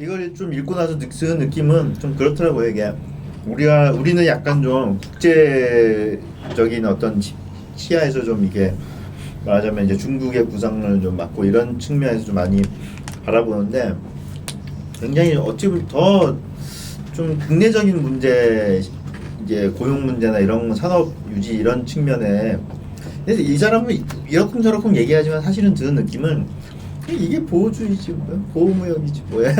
이걸 좀 읽고 나서 드는 느낌은 좀 그렇더라고요. 이게 우리는 약간 좀 국제적인 어떤 시야에서 좀 이게 말하자면 이제 중국의 부상을 좀 막고 이런 측면에서 좀 많이 바라보는데 굉장히 어찌 보면 더 좀 국내적인 문제 이제 고용 문제나 이런 산업 유지 이런 측면에 그래서 이 사람은 이러쿵저러쿵 얘기하지만 사실은 드는 느낌은 이게 보호주의지 뭐야? 보호무역이지 뭐야?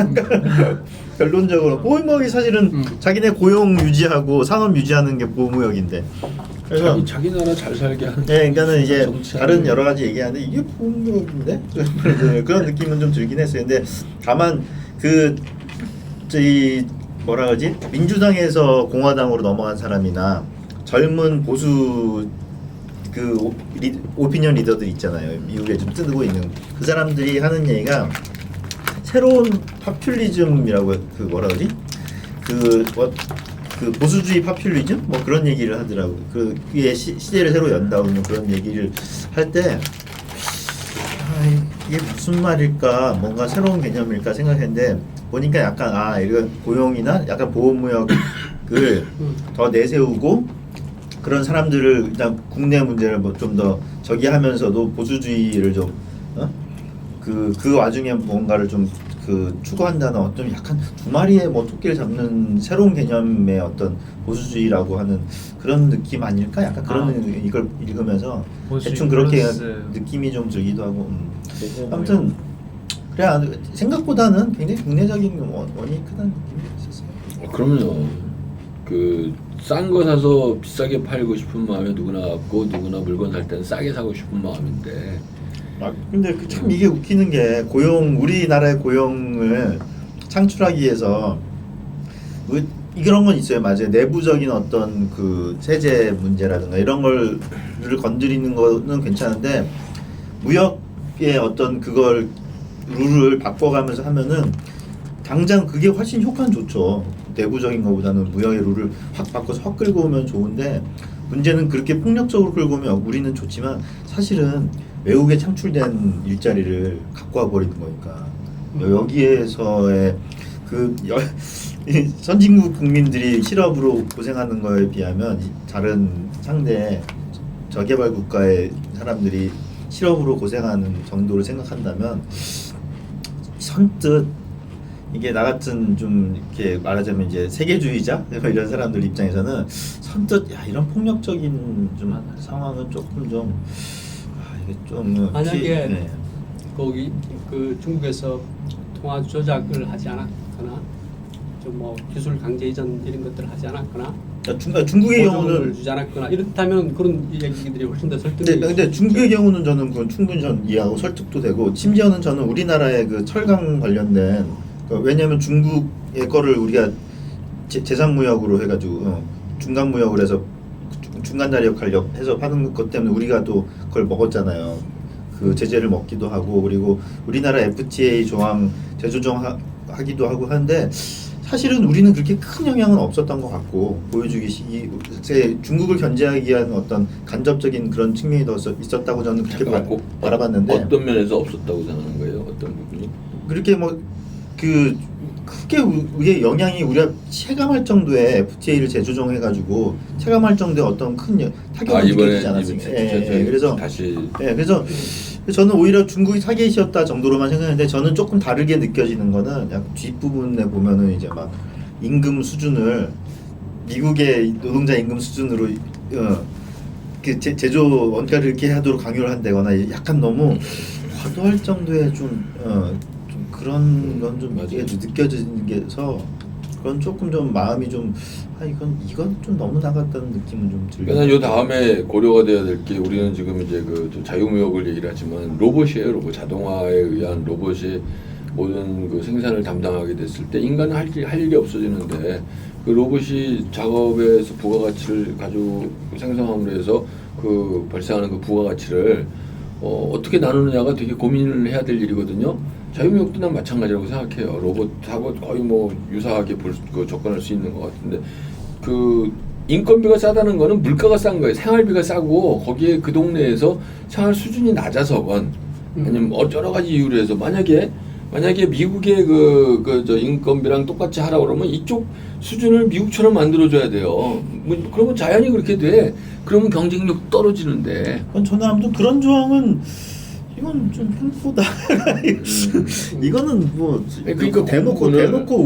결론적으로 보호무역이 사실은 자기네 고용 유지하고 산업 유지하는 게 보호무역인데 그래서 자기 나라 잘 살게 하는. 네, 그러니까는 이제 다른 정치하는. 여러 가지 얘기하는데 이게 보호무역인데 그런 느낌은 좀 들긴 했어요. 근데 다만 저희 뭐라 그러지? 민주당에서 공화당으로 넘어간 사람이나 젊은 보수 오피니언 리더들 있잖아요. 미국에 좀 뜨고 있는 그 사람들이 하는 얘기가 새로운 파퓰리즘이라고 뭐라 그러지? 그 보수주의 파퓰리즘 뭐 그런 얘기를 하더라고. 그게 시대를 새로 연다는 그런 얘기를 할 때 이게 무슨 말일까? 뭔가 새로운 개념일까 생각했는데 보니까 약간 이거 고용이나 약간 보호무역을 더 내세우고 그런 사람들을 일단 국내 문제를 뭐 좀 더 저기 하면서도 보수주의를 좀 그 와중에 뭔가를 좀 추구한다는 어떤 약간 두 마리의 뭐 토끼를 잡는 새로운 개념의 어떤 보수주의라고 하는 그런 느낌 아닐까? 약간 그런 이걸 읽으면서 대충 그렇게 느낌이 좀 들기도 하고 아무튼 그래 생각보다는 굉장히 국내적인 원인이 크다는 느낌이 있었어요. 그럼요. 싼 거 사서 비싸게 팔고 싶은 마음이 누구나 갖고 누구나 물건 살 때는 싸게 사고 싶은 마음인데. 근데 참 이게 웃기는 게 우리나라의 고용을 창출하기 위해서 이런 건 있어요. 맞아요. 내부적인 어떤 세제 문제라든가 이런 걸 건드리는 거는 괜찮은데 무역의 어떤 그걸 룰을 바꿔가면서 하면은 당장 그게 훨씬 효과는 좋죠. 내부적인 것보다는 무역의 룰을 확 바꿔서 확 끌고 오면 좋은데 문제는 그렇게 폭력적으로 끌고 오면 우리는 좋지만 사실은 외국에 창출된 일자리를 갖고 와 버리는 거니까 여기에서의 선진국 국민들이 실업으로 고생하는 거에 비하면 다른 상대 저개발 국가의 사람들이 실업으로 고생하는 정도를 생각한다면 선뜻 이게 나 같은 좀 이렇게 말하자면 이제 세계주의자 이런 사람들 입장에서는 선뜻 이런 폭력적인 좀 상황은 조금 좀 이게 좀 만약에 거기 중국에서 통화 조작을 하지 않았거나 좀 뭐 기술 강제 이전 이런 것들을 하지 않았거나 중국의 경우는 주지 않았거나 이렇다면 그런 얘기들이 훨씬 더 설득이. 근데 중국의 경우는 저는 그건 충분히 전 이해하고 설득도 되고 심지어는 저는 우리나라의 철강 관련된 왜냐하면 중국의 거를 우리가 제삼무역으로 해가지고 중간무역을 해서 중간다리 역할 해서 파는 것 때문에 우리가 또 그걸 먹었잖아요. 그 제재를 먹기도 하고 그리고 우리나라 FTA 조항 재조정하기도 하고 하는데 사실은 우리는 그렇게 큰 영향은 없었던 것 같고 중국을 견제하기 위한 어떤 간접적인 그런 측면이 더 있었다고 저는 그렇게 바라봤는데 어떤 면에서 없었다고 생각하는 거예요? 어떤 부분이? 그렇게 크게 우리의 영향이 우리가 체감할 정도의 FTA를 재조정해가지고 체감할 정도의 어떤 큰 타격을 주게 되지 않았습니까? 그래서 다시 그래서 저는 오히려 중국이 타겟이었다 정도로만 생각했는데 저는 조금 다르게 느껴지는 거는 약 뒷부분에 보면은 이제 막 임금 수준을 미국의 노동자 임금 수준으로 제조 원가를 이렇게 하도록 강요를 한다거나 약간 너무 과도할 정도의 좀 그런 건 좀 느껴지는 게서 그건 조금 좀 마음이 좀 이건 좀 너무 나갔다는 느낌은 좀 들고. 그래서 요 다음에 고려가 돼야 될 게 우리는 지금 이제 좀 자유무역을 얘기를 하지만 로봇이에요. 로봇 자동화에 의한 로봇이 모든 생산을 담당하게 됐을 때 인간은 할 일이 없어지는데 그 로봇이 작업에서 부가가치를 가지고 생성함으로 해서 발생하는 부가가치를 어떻게 나누느냐가 되게 고민을 해야 될 일이거든요. 자유무역도 난 마찬가지라고 생각해요. 로봇하고 거의 유사하게 접근할 수 있는 것 같은데 인건비가 싸다는 거는 물가가 싼 거예요. 생활비가 싸고 거기에 그 동네에서 생활 수준이 낮아서건 아니면 여러 가지 이유로 해서 만약에 만약에 미국의 저 인건비랑 똑같이 하라고 그러면 이쪽 수준을 미국처럼 만들어줘야 돼요. 뭐 그러면 자연히 그렇게 돼. 그러면 경쟁력 떨어지는데. 저는 아무튼 그런 조항은 이건 좀 횡포다. 이거는 뭐 그러니까 대놓고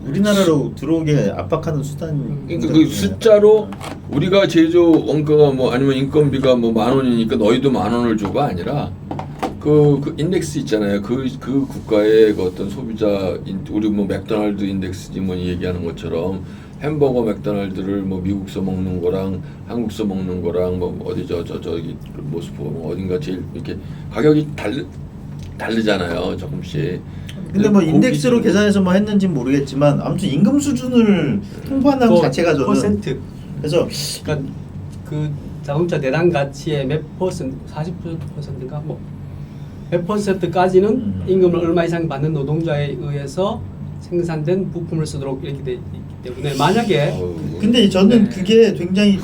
우리나라로 들어오게 압박하는 수단. 그러니까 그 숫자로 우리가 제조 원가가 뭐 아니면 인건비가 뭐 10,000원이니까 너희도 10,000원을 줘가 아니라 그 인덱스 있잖아요. 그 국가의 그 어떤 소비자 우리 뭐 맥도날드 인덱스지 뭐 얘기하는 것처럼 햄버거 맥도날드를 뭐 미국서 먹는 거랑 한국서 먹는 거랑 뭐 어디 저기 모스포 뭐 어딘가 제일 이렇게 가격이 다르잖아요. 조금씩. 근데 뭐 인덱스로 계산해서 뭐 했는지 모르겠지만 아무튼 임금 수준을 통보한다는 자체가 저는 퍼센트. 그래서 그러니까 그 자동차 내당 가치의 몇 퍼센트, 40%인가 뭐 몇 퍼센트까지는 임금을 얼마 이상 받는 노동자에 의해서 생산된 부품을 쓰도록 이렇게 돼 있기 때문에 만약에 근데 저는 네. 그게 굉장히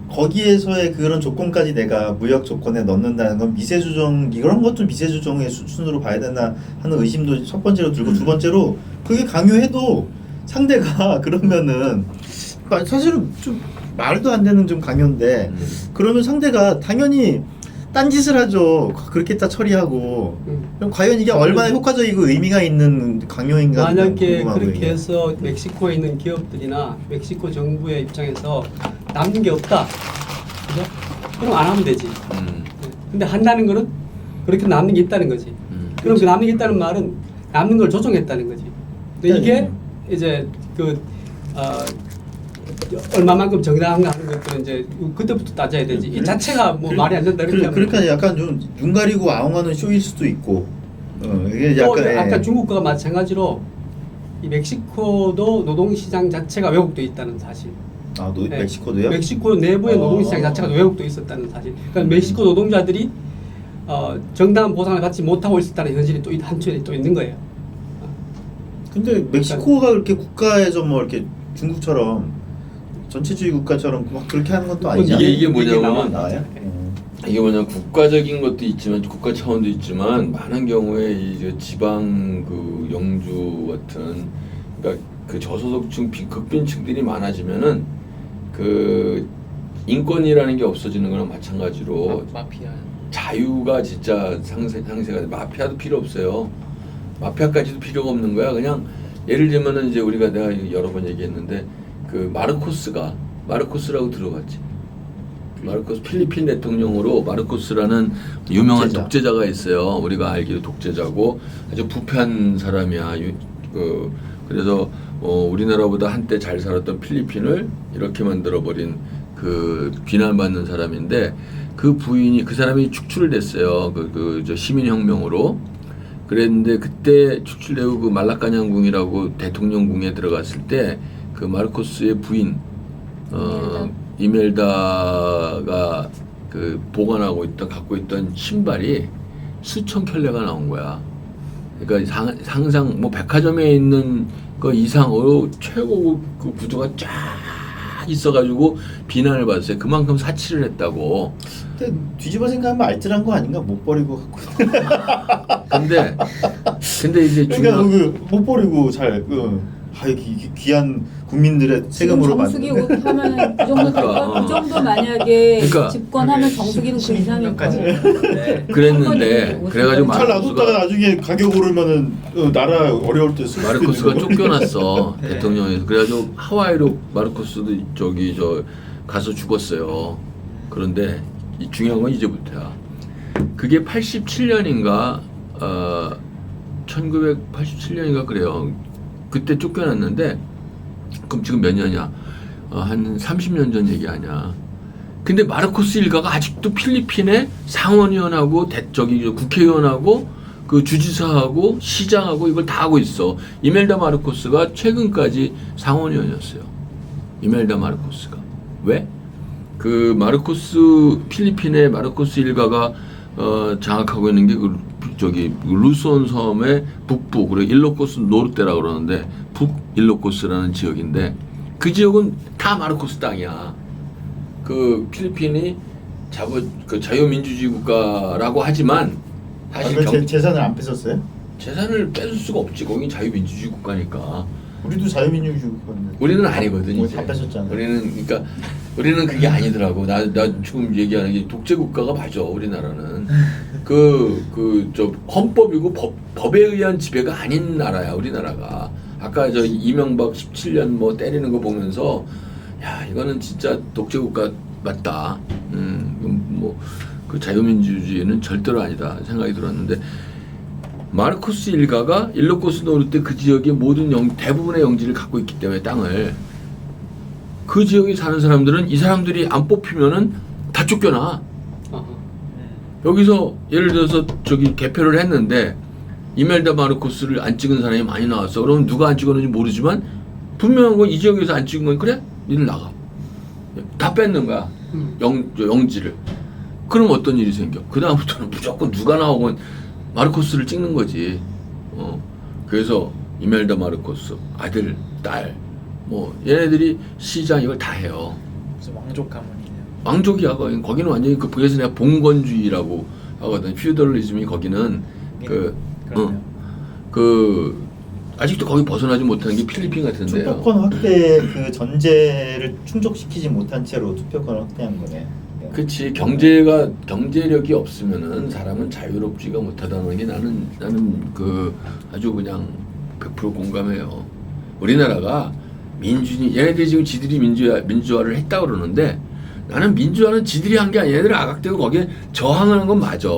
거기에서의 그런 조건까지 내가 무역 조건에 넣는다는 건 미세조정 이런 것도 미세조정의 수준으로 봐야 되나 하는 의심도 첫 번째로 들고 두 번째로 그게 강요해도 상대가 그러면은 사실은 좀 말도 안 되는 좀 강요인데 그러면 상대가 당연히 딴짓을 하죠. 그렇게 다 처리하고 그럼 과연 이게 얼마나 효과적이고 의미가 있는 강요인가 만약에 그렇게 해서 멕시코에 있는 기업들이나 멕시코 정부의 입장에서 남는 게 없다, 그죠? 그럼 안 하면 되지. 근데 한다는 거는 그렇게 남는 게 있다는 거지. 그럼 그 남는 게 있다는 말은 남는 걸 조정했다는 거지. 근데 이게 이제 얼마만큼 정당한가 하는 것들은 이제 그때부터 따져야 되지. 이 자체가 뭐 말이 안 된다 이렇게 하면 그러니까 약간 좀 눈 가리고 아웅하는 쇼일 수도 있고 이게 또 약간 아까 중국과 마찬가지로 이 멕시코도 노동시장 자체가 왜곡돼 있다는 사실. 네. 멕시코도요? 멕시코 내부의 노동시장 자체가 왜곡돼 있었다는 사실. 그러니까 멕시코 노동자들이 정당한 보상을 받지 못하고 있었다는 현실이 또 한쪽에 또 있는 거예요. 근데 멕시코가 그렇게 국가에서 뭐 이렇게 중국처럼 전체주의 국가처럼 막 그렇게 하는 것도 아니잖아요. 이게 뭐냐면 나와요? 이게 뭐냐면 국가적인 것도 있지만 국가 차원도 있지만 많은 경우에 이 지방 그 영주 같은 그러니까 그 저소득층 극빈층들이 많아지면은 그 인권이라는 게 없어지는 거랑 마찬가지로 마피아. 자유가 진짜 상세가 돼. 마피아도 필요 없어요. 마피아까지도 필요가 없는 거야. 그냥 예를 들면은 이제 우리가 내가 여러 번 얘기했는데 그 마르코스라고 들어봤지. 마르코스 필리핀 대통령으로 마르코스라는 유명한 독재자가 있어요. 우리가 알기로 독재자고 아주 부패한 사람이야. 그래서 우리나라보다 한때 잘 살았던 필리핀을 이렇게 만들어버린 그 비난받는 사람인데 그 부인이 그 사람이 축출됐어요. 저 시민혁명으로. 그랬는데 그때 축출되고 그 말라카냥궁이라고 대통령궁에 들어갔을 때 그 마르코스의 부인 이멜다가 그 갖고 있던 신발이 수천 켤레가 나온 거야. 그러니까 상상 뭐 백화점에 있는 거 이상으로 최고급 그 구두가 쫙 있어가지고 비난을 받았어요. 그만큼 사치를 했다고. 근데 뒤집어 생각하면 알뜰한 거 아닌가? 못 버리고 갖고. 근데 이제 그러니까 못 버리고 잘 이게 귀한 국민들의 세금으로 정수기 만든. 옷 하면 그 정도 될까? 그 정도 만약에 그러니까 집권하면 정수기는 그 이상일 거예요. 네. 그랬는데 그래가지고 잘 놔뒀다가 나중에 가격 오르면은 나라 어려울 때 쓸 수도 마르코스가 있는 쫓겨났어. 네. 대통령에서. 그래가지고 하와이로 마르코스도 가서 죽었어요. 그런데 중요한 건 이제부터야. 그게 87년인가 1987년인가 그래요. 그때 쫓겨났는데 그럼 지금 몇 년이야? 한 30년 전 얘기 아니야. 근데 마르코스 일가가 아직도 필리핀에 상원의원하고 국회의원하고 그 주지사하고 시장하고 이걸 다 하고 있어. 이멜다 마르코스가 최근까지 상원의원이었어요. 이멜다 마르코스가. 왜? 그 필리핀의 마르코스 일가가 장악하고 있는 게 루손 섬의 북부, 그리고 일로코스 노르테라 그러는데 북일로코스라는 지역인데 그 지역은 다 마르코스 땅이야. 그 필리핀이 그 자유민주주의 국가라고 하지만 사실 재산을 안 뺏었어요? 재산을 뺏을 수가 없지. 거긴 자유민주주의 국가니까. 우리도 자유민주주의 국가인데. 우리는 아니거든 이제. 다 뺏었잖아. 우리는 그게 아니더라고. 나 지금 얘기하는 게 독재 국가가 맞아. 우리나라는 저 헌법이고 법에 의한 지배가 아닌 나라야. 우리나라가. 아까 저 이명박 17년 뭐 때리는 거 보면서 야 이거는 진짜 독재 국가 맞다. 그 자유민주주의는 절대로 아니다 생각이 들었는데. 마르코스 일가가 일로코스 노르 때 그 지역의 모든 대부분의 영지를 갖고 있기 때문에 땅을 그 지역에 사는 사람들은 이 사람들이 안 뽑히면은 다 쫓겨나. 여기서 예를 들어서 저기 개표를 했는데 이멜다 마르코스를 안 찍은 사람이 많이 나왔어. 그러면 누가 안 찍었는지 모르지만 분명한 건 이 지역에서 안 찍은 건 그래? 니들 나가. 다 뺏는 거야. 영지를. 그럼 어떤 일이 생겨? 그 다음부터는 무조건 누가 나오건 마르코스를 찍는 거지. 그래서 이멜다 마르코스 아들, 딸, 뭐 얘네들이 시장 이걸 다 해요. 무슨 왕족 가문이네요. 왕족이야. 거기는 완전히 그래서 내가 봉건주의라고 하거든. 퓨더리즘이 거기는 아직도 거기 벗어나지 못하는 게 필리핀 같은데요. 투표권 확대 그 전제를 충족시키지 못한 채로 투표권을 확대한 거네. 그렇지. 경제력이 없으면은 사람은 자유롭지가 못하다는 게 나는 아주 그냥 100% 공감해요. 우리나라가 얘네들이 지금 지들이 민주화를 했다고 그러는데 나는 민주화는 지들이 한 게 아니라 얘네들 아각되고 거기에 저항하는 건 맞아.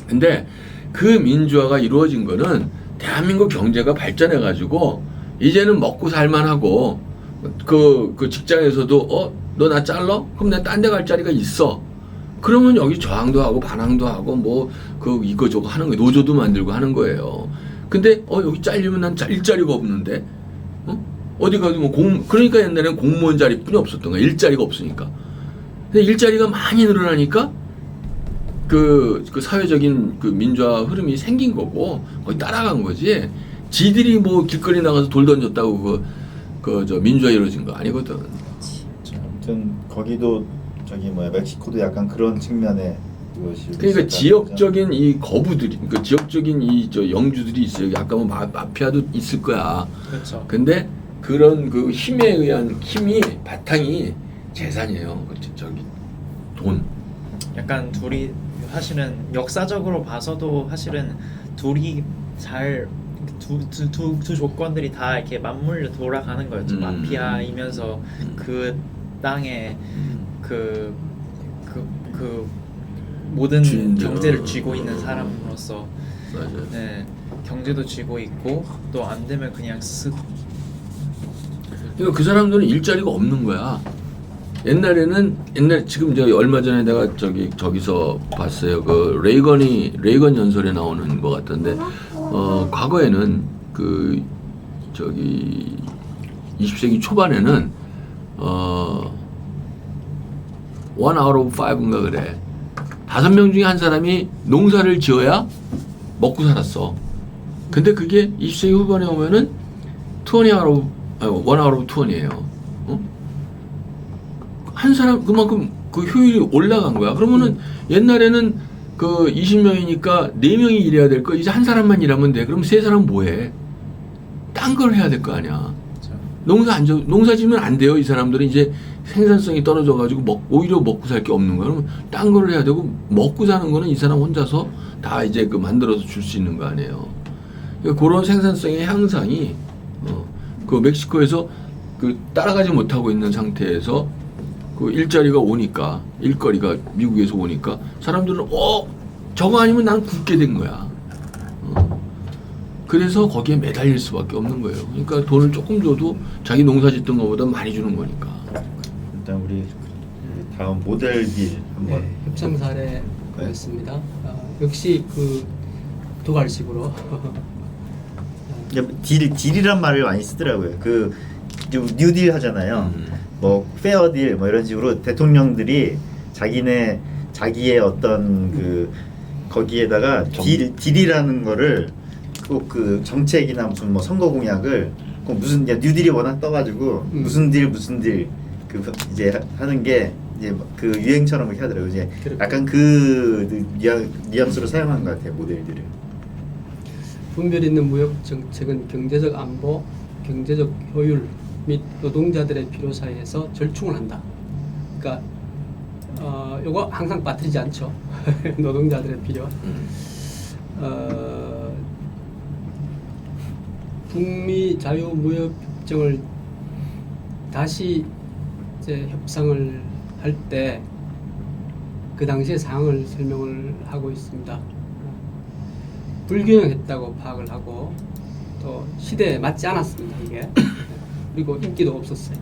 근데 그 민주화가 이루어진 거는 대한민국 경제가 발전해가지고 이제는 먹고 살만하고 그 직장에서도 너 나 잘러? 그럼 내가 딴 데 갈 자리가 있어. 그러면 여기 저항도 하고 반항도 하고 뭐 이거 저거 하는 거예요. 노조도 만들고 하는 거예요. 근데 여기 잘리면 난 일자리가 없는데 어디 가도 뭐 그러니까 옛날에는 공무원 자리뿐이 없었던 거야. 일자리가 없으니까. 근데 일자리가 많이 늘어나니까 그 사회적인 그 민주화 흐름이 생긴 거고 거기 따라간 거지. 지들이 뭐 길거리 나가서 돌 던졌다고 저 민주화 이루어진 거 아니거든. 아무튼 거기도 멕시코도 약간 그런 측면에 그것이 그러니까 지역적인 이 거부들이 지역적인 이 저 영주들이 있어요. 약간 뭐 마피아도 있을 거야. 그렇죠. 근데 그런 그 힘에 의한 힘이 바탕이 재산이에요. 저기 돈. 약간 둘이 사실은 역사적으로 봐서도 사실은 둘이 잘 두 조건들이 다 이렇게 맞물려 돌아가는 거였죠. 마피아이면서 그 땅에 그 모든 주인들. 경제를 쥐고 있는 사람으로서 맞아요. 네, 경제도 쥐고 있고 또 안 되면 그냥 쓱. 그러니까 그 사람들은 일자리가 없는 거야. 옛날 지금 얼마 전에 내가 저기서 봤어요. 그 레이건 연설에 나오는 것 같던데 과거에는 20세기 초반에는 1 out of 5인가 그래. 5명 중에 한 사람이 농사를 지어야 먹고 살았어. 근데 그게 20세기 후반에 오면은 1 out of 20이에요. 한 사람 그만큼 그 효율이 올라간 거야. 그러면은 옛날에는 20명이니까 4명이 일해야 될 거 이제 한 사람만 일하면 돼. 그럼 3사람 뭐해? 딴 걸 해야 될 거 아니야. 농사 지면 안 돼요. 이 사람들은 이제 생산성이 떨어져가지고 오히려 먹고 살 게 없는 거야. 그러면 딴 걸 해야 되고 먹고 사는 거는 이 사람 혼자서 다 이제 만들어서 줄 수 있는 거 아니에요. 그러니까 그런 생산성의 향상이 그 멕시코에서 따라가지 못하고 있는 상태에서 일자리가 오니까 일거리가 미국에서 오니까 사람들은 저거 아니면 난 굶게 된 거야. 그래서 거기에 매달릴 수밖에 없는 거예요. 그러니까 돈을 조금 줘도 자기 농사 짓던 것보다 많이 주는 거니까. 일단 우리 다음 모델빌 한번 협상 사례였습니다. 역시 도갈식으로 딜이란 말을 많이 쓰더라고요. 뉴딜 하잖아요. 뭐 페어딜 뭐 이런 식으로 대통령들이 자기의 어떤 거기에다가 딜이라는 거를 꼭 정책이나 무슨 뭐 선거 공약을 꼭 무슨 뉴딜이 워낙 떠가지고 무슨 딜 이제 하는 게 이제 그 유행처럼 이렇게 하더라고요. 이제 그렇군요. 약간 그 뉘앙스로 사용한 것 같아요 모델들을. 분별 있는 무역 정책은 경제적 안보, 경제적 효율 및 노동자들의 필요 사이에서 절충을 한다. 그러니까 요거 항상 빠뜨리지 않죠. 노동자들의 필요. 북미 자유무역협정을 다시 이제 협상을 할 때 그 당시의 상황을 설명을 하고 있습니다. 불균형했다고 파악을 하고 또 시대에 맞지 않았습니다. 이게 그리고 인기도 없었어요.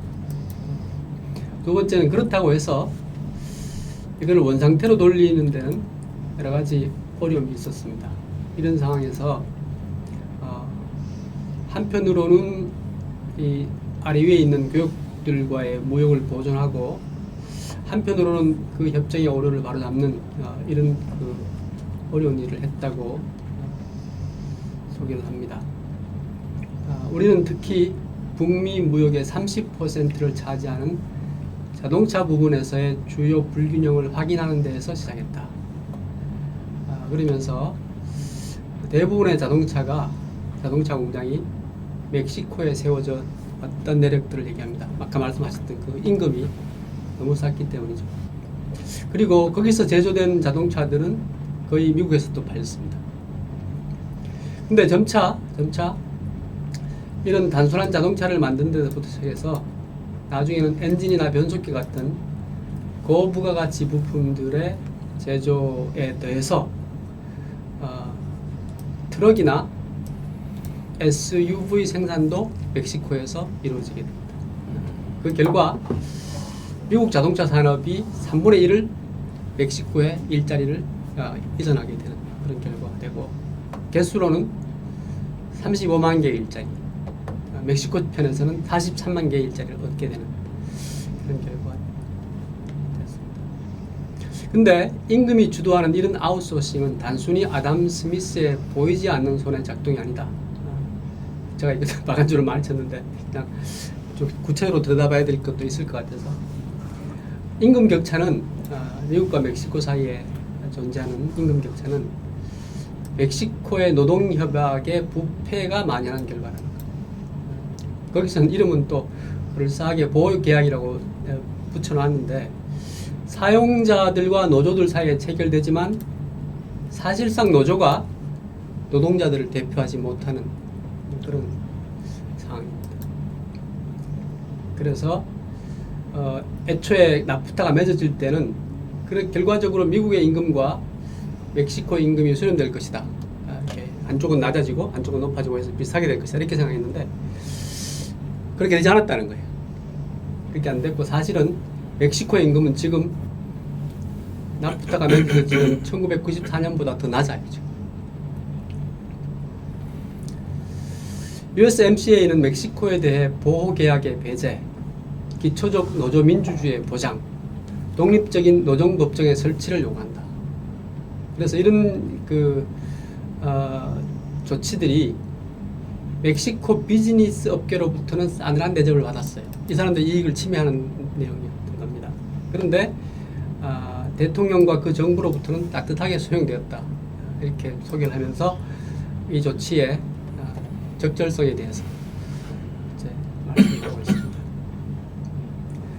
두 번째는 그렇다고 해서 이걸 원상태로 돌리는 데는 여러 가지 어려움이 있었습니다. 이런 상황에서 한편으로는 이 아래 위에 있는 교육들과의 무역을 보존하고 한편으로는 그 협정의 오류를 바로잡는 이런 그 어려운 일을 했다고 소개를 합니다. 우리는 특히 북미 무역의 30%를 차지하는 자동차 부분에서의 주요 불균형을 확인하는 데에서 시작했다. 그러면서 대부분의 자동차 공장이 멕시코에 세워져 왔던 내력들을 얘기합니다. 아까 말씀하셨던 그 임금이 너무 쌌기 때문이죠. 그리고 거기서 제조된 자동차들은 거의 미국에서 또 팔렸습니다. 근데 점차 이런 단순한 자동차를 만드는 데서부터 시작해서 나중에는 엔진이나 변속기 같은 고부가가치 부품들의 제조에 더해서 트럭이나 SUV 생산도 멕시코에서 이루어지게 됩니다. 그 결과 미국 자동차 산업이 3분의 1을 멕시코에 일자리를 이전하게 되는 그런 결과가 되고 개수로는 35만 개의 일자리, 멕시코 편에서는 43만 개의 일자리를 얻게 되는 그런 결과가 됐습니다. 근데 임금이 주도하는 이런 아웃소싱은 단순히 아담 스미스의 보이지 않는 손의 작동이 아니다. 제가 이거 바간주를 많이 쳤는데 그냥 좀 구체적으로 들여다봐야 될 것도 있을 것 같아서 임금 격차는 미국과 멕시코 사이에 존재하는 임금 격차는 멕시코의 노동협약의 부패가 만연한 결과라는 것. 거기서는 이름은 또 그럴싸하게 보호계약이라고 붙여놨는데 사용자들과 노조들 사이에 체결되지만 사실상 노조가 노동자들을 대표하지 못하는 그런 상황입니다. 그래서 애초에 나프타가 맺어질 때는 결과적으로 미국의 임금과 멕시코 임금이 수렴될 것이다. 이렇게 한쪽은 낮아지고 한쪽은 높아지고 해서 비슷하게 될 것이다. 이렇게 생각했는데 그렇게 되지 않았다는 거예요. 그렇게 안 됐고 사실은 멕시코의 임금은 지금 나프타가 맺어진 1994년보다 더 낮아요. 지금. USMCA는 멕시코에 대해 보호계약의 배제, 기초적 노조민주주의의 보장, 독립적인 노동법정의 설치를 요구한다. 그래서 이런 조치들이 멕시코 비즈니스 업계로부터는 싸늘한 대접을 받았어요. 이 사람들 이익을 침해하는 내용이었던 겁니다. 그런데 대통령과 그 정부로부터는 따뜻하게 수용되었다. 이렇게 소개를 하면서 이 조치의 적절성에 대해서 이제 말씀드리고 있습니다.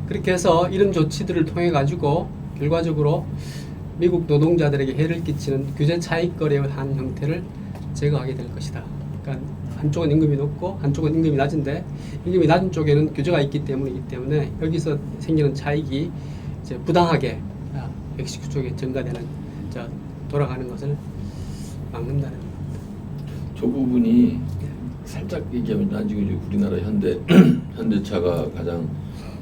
그렇게 해서 이런 조치들을 통해 가지고 결과적으로 미국 노동자들에게 해를 끼치는 규제 차익 거래의 한 형태를 제거하게 될 것이다. 그러니까 한쪽은 임금이 높고 한쪽은 임금이 낮은데 임금이 낮은 쪽에는 규제가 있기 때문에 여기서 생기는 차익이 이제 부당하게 멕시코 쪽에 전가되는 돌아가는 것을 막는다는 겁니다. 저 부분이 살짝 얘기하면 아직 이제 우리나라 현대차가 가장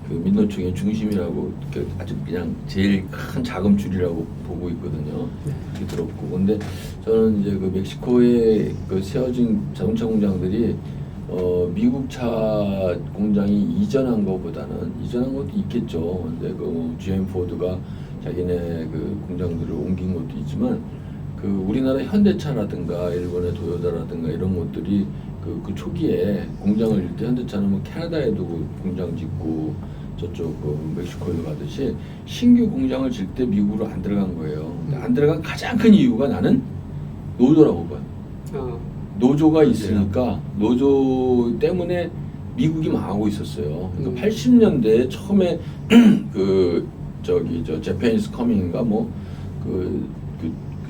그 민노총의 중심이라고 아주 그냥 제일 큰 자금줄이라고 보고 있거든요. 이렇게 들었고, 근데 저는 이제 그 멕시코에 그 세워진 자동차 공장들이 미국 차 공장이 이전한 것보다는 이전한 것도 있겠죠. 근데 그 GM 포드가 자기네 그 공장들을 옮긴 것도 있지만 그 우리나라 현대차라든가 일본의 도요타라든가 이런 것들이 그 초기에 공장을 일 때 현대차는 뭐 캐나다에도 그 공장 짓고 저쪽 그 멕시코에도 가듯이 신규 공장을 질 때 미국으로 안 들어간 거예요. 근데 안 들어간 가장 큰 이유가 나는 노조라고 봐요. 어. 노조가 있으니까 노조 때문에 미국이 망하고 있었어요. 그러니까 80년대에 처음에 그 저기 저 재패니스 커밍인가 뭐 그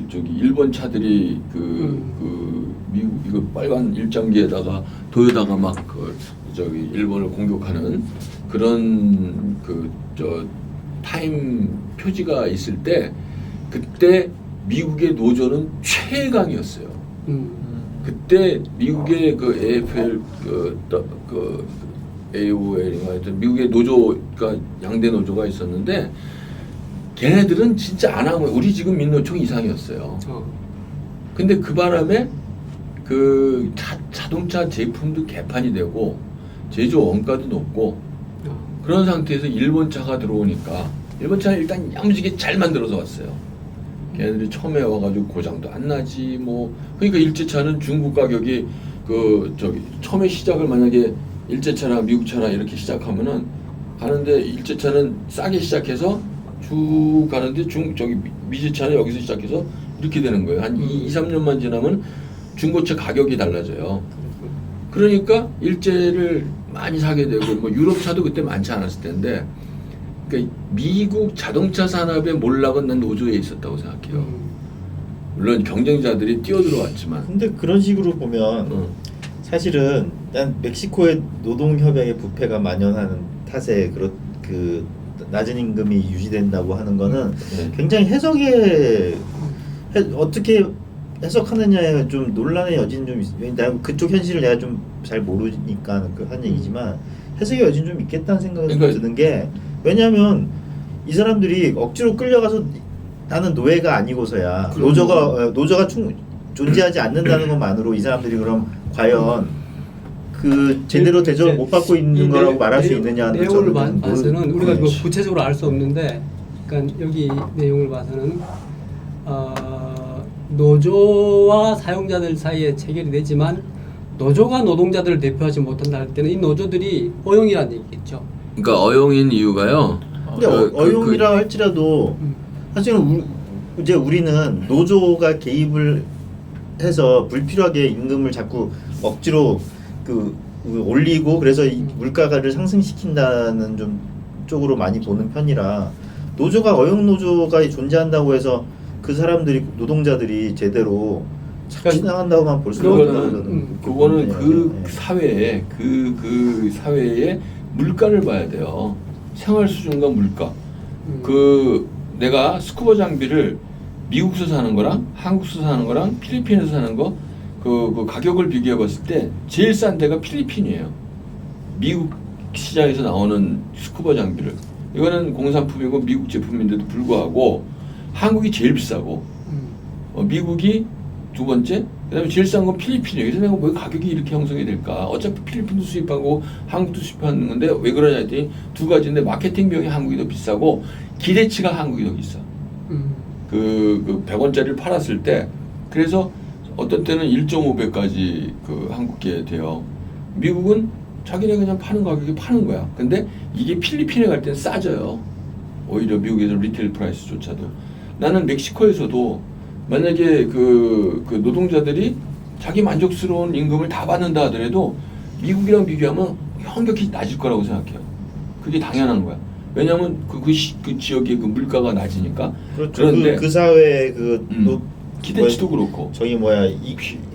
저기 일본 차들이 그 미국 이거 빨간 일장기에다가 도요다가 막 그 저기 일본을 공격하는 그런 그 저 타임 표지가 있을 때 그때 미국의 노조는 최강이었어요. 그때 미국의 그 AFL 그 AOL인가 하여튼 미국의 노조가 양대 노조가 있었는데 걔네들은 진짜 안 하면 우리 지금 민노총 이상이었어요. 근데 그 바람에 그 자동차 제품도 개판이 되고 제조 원가도 높고 그런 상태에서 일본 차가 들어오니까 일본 차는 일단 야무지게 잘 만들어서 왔어요. 걔네들이 처음에 와가지고 고장도 안 나지 뭐 그러니까 일제차는 중국 가격이 그 저기 처음에 시작을 만약에 일제차나 미국 차나 이렇게 시작하면은 가는데 일제차는 싸게 시작해서 쭉 가는데 저기 미제차는 여기서 시작해서 이렇게 되는 거예요. 한 2, 3년만 지나면 중고차 가격이 달라져요. 그러니까 일제를 많이 사게 되고 뭐 유럽차도 그때 많지 않았을 텐데 그러니까 미국 자동차 산업의 몰락은 난 노조에 있었다고 생각해요. 물론 경쟁자들이 뛰어들어왔지만 근데 그런 식으로 보면 사실은 난 멕시코의 노동협약의 부패가 만연하는 탓에 그 낮은 임금이 유지된다고 하는 거는 굉장히 어떻게 해석하느냐에 좀 논란의 여지는 좀 있어요. 그쪽 현실을 내가 좀 잘 모르니까 한 얘기지만 해석의 여지는 좀 있겠다는 생각이 그러니까, 드는 게 왜냐하면 이 사람들이 억지로 끌려가서 나는 노예가 아니고서야 노조가 존재하지 않는다는 것만으로 이 사람들이 그럼 과연 그 제대로 대접을 못 받고 있는 거라고 말할 수 있느냐는 내용을 저는 봐서는 우리가 뭐 그렇지. 구체적으로 알 수 없는데, 그러니까 여기 내용을 봐서는 노조와 사용자들 사이에 체결이 되지만 노조가 노동자들을 대표하지 못한다 할 때는 이 노조들이 어용이라는 얘기겠죠. 그러니까 어용인 이유가요. 근데 어용이라 할지라도 사실은 이제 우리는 노조가 개입을 해서 불필요하게 임금을 자꾸 억지로 올리고 그래서 이 물가를 상승시킨다는 좀 쪽으로 많이 보는 편이라 어용 노조가 존재한다고 해서 그 사람들이 노동자들이 제대로 지나간다고만 볼 수는 없다는 그거는 그 사회에 그 사회의 물가를 봐야 돼요. 생활 수준과 물가. 그 내가 스쿠버 장비를 미국에서 사는 거랑 한국에서 사는 거랑 필리핀에서 사는 거 그 가격을 비교해 봤을 때 제일 싼 데가 필리핀이에요. 미국 시장에서 나오는 스쿠버 장비를. 이거는 공산품이고 미국 제품인데도 불구하고 한국이 제일 비싸고 미국이 두 번째, 그다음에 제일 싼 건 필리핀이에요. 그래서 내가 왜 가격이 이렇게 형성이 될까? 어차피 필리핀도 수입하고 한국도 수입하는 건데 왜 그러냐 했더니 두 가지인데 마케팅 비용이 한국이 더 비싸고 기대치가 한국이 더 비싸. 그 100원짜리를 팔았을 때 그래서 어떤 때는 1.5배까지 그 한국계 돼요. 미국은 자기네 그냥 파는 가격에 파는 거야. 근데 이게 필리핀에 갈 땐 싸져요. 오히려 미국에서 리테일 프라이스조차도. 나는 멕시코에서도 만약에 그 노동자들이 자기 만족스러운 임금을 다 받는다 하더라도 미국이랑 비교하면 현격히 낮을 거라고 생각해요. 그게 당연한 거야. 왜냐하면 그 지역의 그 물가가 낮으니까. 그렇죠. 그런데 그 사회의 기대치도 그렇고. 저기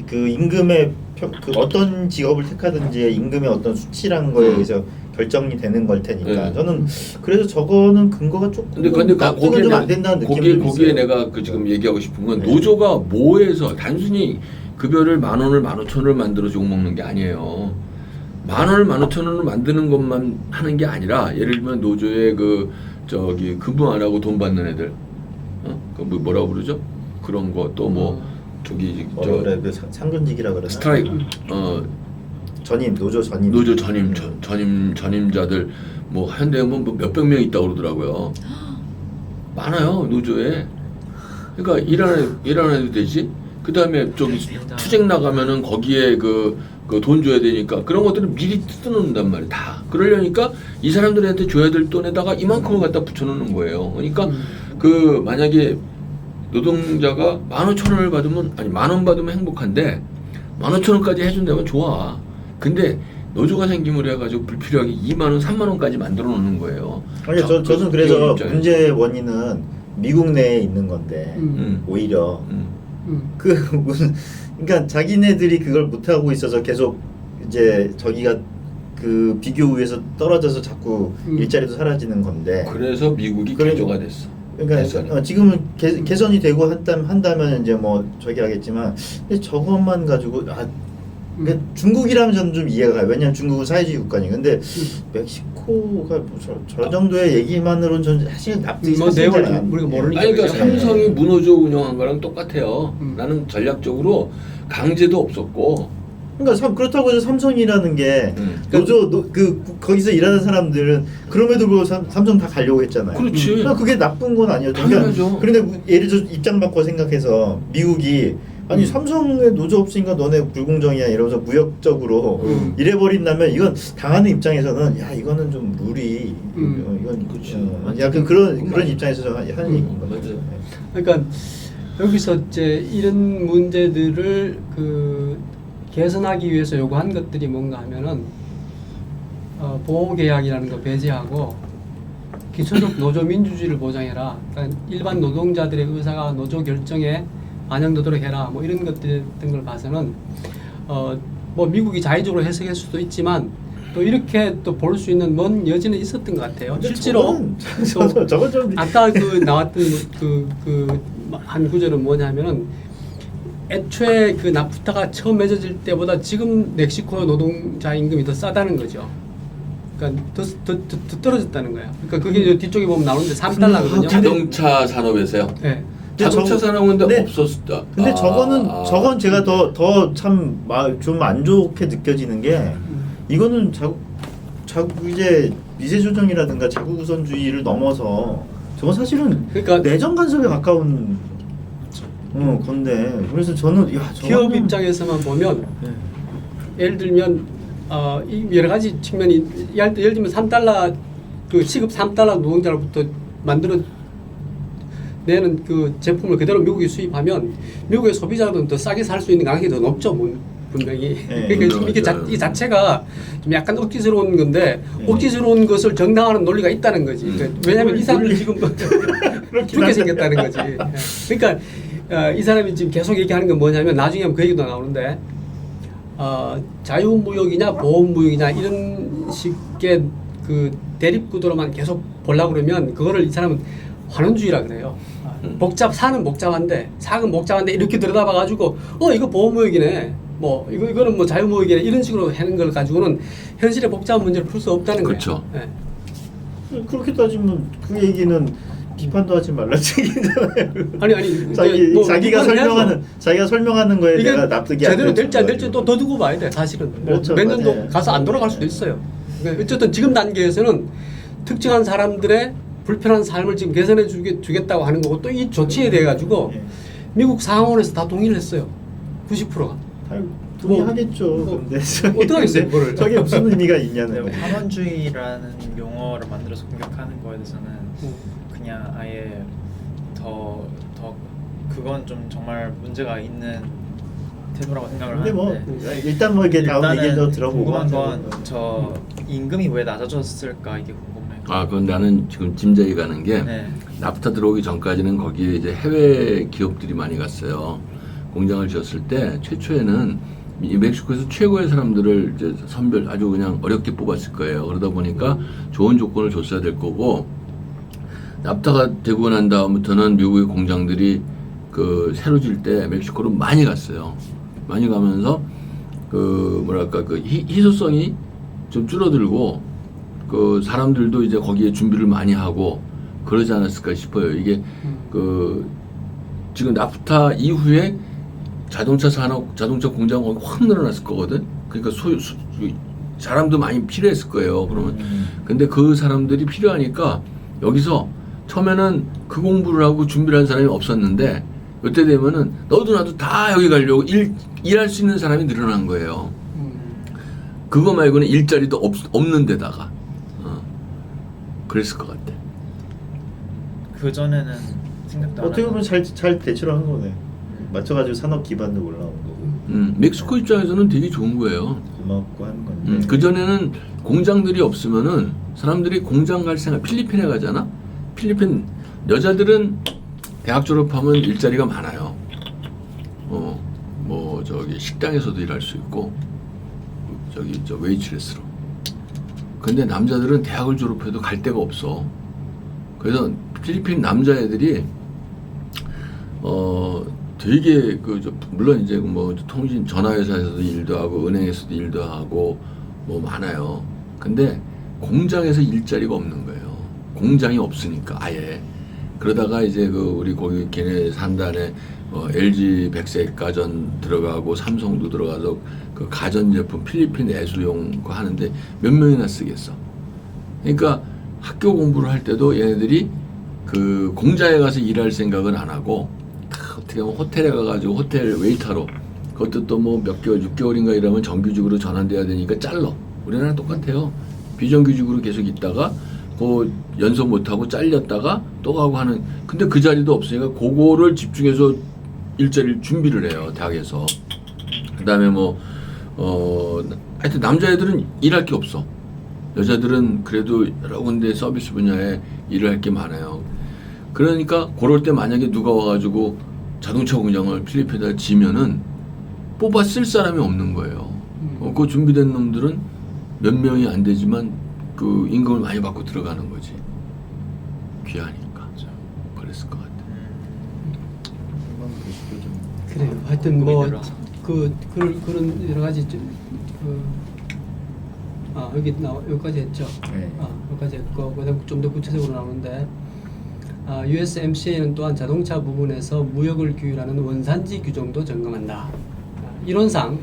그 임금의 그 어떤 직업을 택하든지 임금의 어떤 수치라는 거에 의해서 결정이 되는 걸 테니까. 네. 저는 그래서 저거는 근거가 조금 근데 납득은 좀 안 된다는 느낌이 거기에 내가 지금 얘기하고 싶은 건 노조가 뭐해서 단순히 급여를 10,000원을 15,000원을 만들어서 욕먹는 게 아니에요. 10,000원을 15,000원을 만드는 것만 하는 게 아니라 예를 들면 노조에 근무 안 하고 돈 받는 애들, 뭐라고 부르죠? 그런 거 또 뭐 저기 상근직이라 그러나 스트라이크 노조 전임자들 뭐 현대에 뭐 몇백 명 있다고 그러더라고요. 많아요 노조에. 그러니까 일 안 해도 되지. 그 다음에 저기 투쟁 나가면은 거기에 그 돈 줘야 되니까 그런 것들을 미리 뜯어놓는단 말이에요. 다. 그러려니까 이 사람들한테 줘야 될 돈에다가 이만큼을 갖다 붙여놓는 거예요. 그러니까 그 만약에 노동자가 15,000원을 받으면 아니 10,000원 받으면 행복한데 15,000원까지 해준다면 좋아. 근데 노조가 생김으로 해가지고 불필요하게 2만원, 3만원까지 만들어 놓는 거예요. 아니 저는 기업 그래서 입장에서. 문제의 원인은 미국 내에 있는 건데 오히려 그 무슨 그러니까 자기네들이 그걸 못 하고 있어서 계속 이제 저기가 그 비교 우위에서 떨어져서 자꾸 일자리도 사라지는 건데. 그래서 미국이 개조가 됐어. 그러니까 지금은 개선이 되고 한다면 이제 뭐 저기 하겠지만 근데 저것만 가지고 그러니까 중국이라면 저는 좀 이해가 가요. 왜냐하면 중국은 사회주의 국가니까. 근데 멕시코가 뭐 저 정도의 얘기만으로는 저는 사실 납득이 뭐 사실 내용을 잘 안- 우리가 모르니까. 아니, 그러니까 그죠? 삼성이 문호조 운영한 거랑 똑같아요. 나는 전략적으로 강제도 없었고. 그러니까 그렇다고 해서 삼성이라는 게 거기서 일하는 사람들은 그럼에도 불구하고 삼성 다 가려고 했잖아요. 그렇지. 그러니까 그게 나쁜 건 아니었죠. 당연하죠. 그런데 예를 들어 입장 바꿔 생각해서 미국이 아니 삼성에 노조 없으니까 너네 불공정이야 이러면서 무역적으로 이래버린다면 이건 당하는 입장에서는 야 이거는 좀 무리 이건 그치. 약간 그런 입장에서 저는 하는 얘기인 거죠. 맞아요. 그러니까 여기서 이제 이런 문제들을 그 개선하기 위해서 요구한 것들이 뭔가 하면은 보호계약이라는 거 배제하고 기초적 노조 민주주의를 보장해라. 그러니까 일반 노동자들의 의사가 노조 결정에 반영되도록 해라. 뭐 이런 것들 같은 걸 봐서는 뭐 미국이 자의적으로 해석할 수도 있지만 또 이렇게 또 볼 수 있는 먼 여지는 있었던 것 같아요. 근데 실제로 저건 좀 아까 그 나왔던 한 구절은 뭐냐면은 애초에 그 나프타가 처음 맺어질 때보다 지금 멕시코 노동자 임금이 더 싸다는 거죠. 그러니까 더 떨어졌다는 거예요. 그러니까 그게 뒤쪽에 보면 나오는데 3달러거든요. 자동차 산업에서요. 네. 자동차 산업은 근데 네. 없었다. 근데 저건 제가 더 참 좀 안 좋게 느껴지는 게 이거는 자꾸 이제 미세 조정이라든가 자국 우선주의를 넘어서 저건 사실은 그러니까 내정 간섭에 가까운 건데 그래서 저는 야 기업 저거는- 입장에서만 보면 네. 예를 들면 이 여러 가지 측면이 예를 들면 3달러 그 시급 3달러 노동자로부터 만들어 내는 그 제품을 그대로 미국에 수입하면 미국의 소비자들은 더 싸게 살 수 있는 가능성이 더 높죠 분명히. 네, 그러니까 지금 이게 맞아요. 이 자체가 좀 약간 억지스러운 건데 억지스러운 것을 정당화하는 논리가 있다는 거지. 그러니까 왜냐하면 이 사람이 지금 죽게 생겼다는 거지. 그러니까 이 사람이 지금 계속 얘기하는 건 뭐냐면 나중에 그 얘기도 나오는데 자유무역이냐 보험무역이냐 이런 식의 그 대립구도로만 계속 보려고 그러면 그거를 이 사람은 환원주의라 그래요. 사는 복잡한데 사은 복잡한데 이렇게 들여다봐가지고 이거 보험무역이네. 뭐 이거는 뭐 자유무역이네 이런 식으로 하는 걸 가지고는 현실의 복잡한 문제를 풀 수 없다는 거예요. 그렇죠. 네. 그렇게 따지면 그 얘기는 비판도 하지 말라는 얘기잖아요. 아니 이제 자기가 설명하는 거에 이게 내가 납득이 안 제대로 될지 안 되는 될지 또 더 두고 봐야 돼 사실은. 그렇죠, 몇 년도 맞아요. 가서 안 돌아갈 수도 있어요. 그러니까 어쨌든 지금 단계에서는 특정한 사람들의 불편한 삶을 지금 개선해 주겠다고 하는 거고 또 이 조치에 대해 가지고 예. 미국 상원에서 다 동의를 했어요. 90%가. 동의하겠죠. 근데 어떡하겠어요, 그거를. 저게 무슨 의미가 네, 있냐는 환원주의라는 용어를 만들어서 공격하는 거에 대해서는 그냥 아예 더 그건 좀 정말 문제가 있는 태도라고 생각을 근데 뭐 하는데 일단 뭐 이렇게 다음 일단은 얘기도 들어보고 궁금한 하죠. 건 저 임금이 왜 낮아졌을까 이게 궁금해요. 그건 나는 지금 짐작이 가는 게 네. 나프타 들어오기 전까지는 거기에 이제 해외 기업들이 많이 갔어요. 공장을 지었을 때 최초에는 이 멕시코에서 최고의 사람들을 이제 아주 그냥 어렵게 뽑았을 거예요. 그러다 보니까 좋은 조건을 줬어야 될 거고 나프타가 되고 난 다음부터는 미국의 공장들이 그 새로 질 때 멕시코로 많이 갔어요. 많이 가면서 그 뭐랄까 그 희소성이 좀 줄어들고 그 사람들도 이제 거기에 준비를 많이 하고 그러지 않았을까 싶어요. 이게 그 지금 나프타 이후에 자동차 산업, 자동차 공장이 확 늘어났을 거거든. 그러니까 사람도 많이 필요했을 거예요. 그러면 근데 그 사람들이 필요하니까 여기서 처음에는 그 공부를 하고 준비를 한 사람이 없었는데 이때 되면은 너도 나도 다 여기 가려고 일할 수 있는 사람이 늘어난 거예요. 그거 말고는 일자리도 없는 데다가 그랬을 것 같아. 그 전에는 생각도 안 어떻게 보면 하고. 잘 대처를 하는 거네. 맞춰가지고 산업 기반도 올라온 거고 멕시코 입장에서는 되게 좋은 거예요. 고맙고 하는 건데. 그 전에는 공장들이 없으면은 사람들이 공장 갈 생각, 필리핀에 가잖아. 필리핀 여자들은 대학 졸업하면 일자리가 많아요. 뭐 저기 식당에서도 일할 수 있고, 저기 저 웨이트레스로. 근데 남자들은 대학을 졸업해도 갈 데가 없어. 그래서 필리핀 남자애들이 되게 물론 이제 뭐 통신 전화회사에서도 일도 하고 은행에서도 일도 하고 뭐 많아요. 근데 공장에서 일자리가 없는 거예요. 공장이 없으니까 아예. 그러다가 이제 우리 거기 걔네 산단에 LG 백색가전 들어가고 삼성도 들어가서 그 가전제품 필리핀 애수용 거 하는데 몇 명이나 쓰겠어. 그러니까 학교 공부를 할 때도 얘네들이 그 공장에 가서 일할 생각은 안 하고 어떻게 보면 호텔에 가가지고 호텔 웨이터로, 그것도 또 뭐 몇 개월 6개월인가 이러면 정규직으로 전환돼야 되니까 잘라. 우리나라랑 똑같아요. 비정규직으로 계속 있다가 그 연속 못하고 잘렸다가 또 가고 하는. 근데 그 자리도 없으니까 그거를 집중해서 일자리를 준비를 해요, 대학에서. 그 다음에 하여튼 남자애들은 일할 게 없어. 여자들은 그래도 여러 군데 서비스 분야에 일을 할 게 많아요. 그러니까 그럴 때 만약에 누가 와가지고 자동차 공장을 필리핀에다 지면은 뽑아 쓸 사람이 없는 거예요. 그 준비된 놈들은 몇 명이 안 되지만 그 임금을 많이 받고 들어가는 거지. 귀하니까. 그랬을 것 같아. 그래요. 하여튼 뭐 힘들어. 그런 여러 가지 여기까지 했죠. 네. 여기까지 했고 그다음 좀 더 구체적으로 나오는데 USMCA는 또한 자동차 부분에서 무역을 규율하는 원산지 규정도 점검한다. 이론상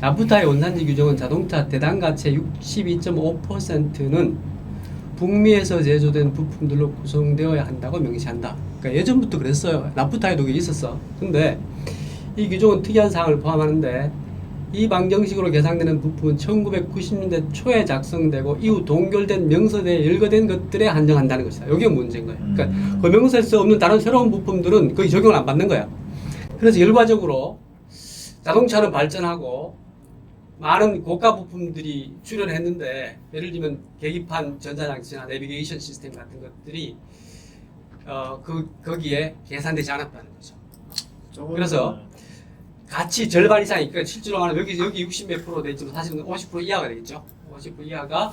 나프타의 원산지 규정은 자동차 대당 가치의 62.5%는 북미에서 제조된 부품들로 구성되어야 한다고 명시한다. 그러니까 예전부터 그랬어요. 나프타에도 그게 있었어. 근데 이 규정은 특이한 사항을 포함하는데 이 방정식으로 계산되는 부품은 1990년대 초에 작성되고 이후 동결된 명서대에 열거된 것들에 한정한다는 것이다. 이게 문제인 거예요. 그러니까 그 명서에서 없는 다른 새로운 부품들은 거의 적용을 안 받는 거야. 그래서 결과적으로 자동차는 발전하고 많은 고가 부품들이 출현했는데 예를 들면 계기판 전자장치나 내비게이션 시스템 같은 것들이 거기에 계산되지 않았다는 거죠. 그래서 가치 절반 이상이, 그러니까 실제로 말하면 여기 60 몇 프로 되지만 사실은 50% 이하가 되겠죠. 50% 이하가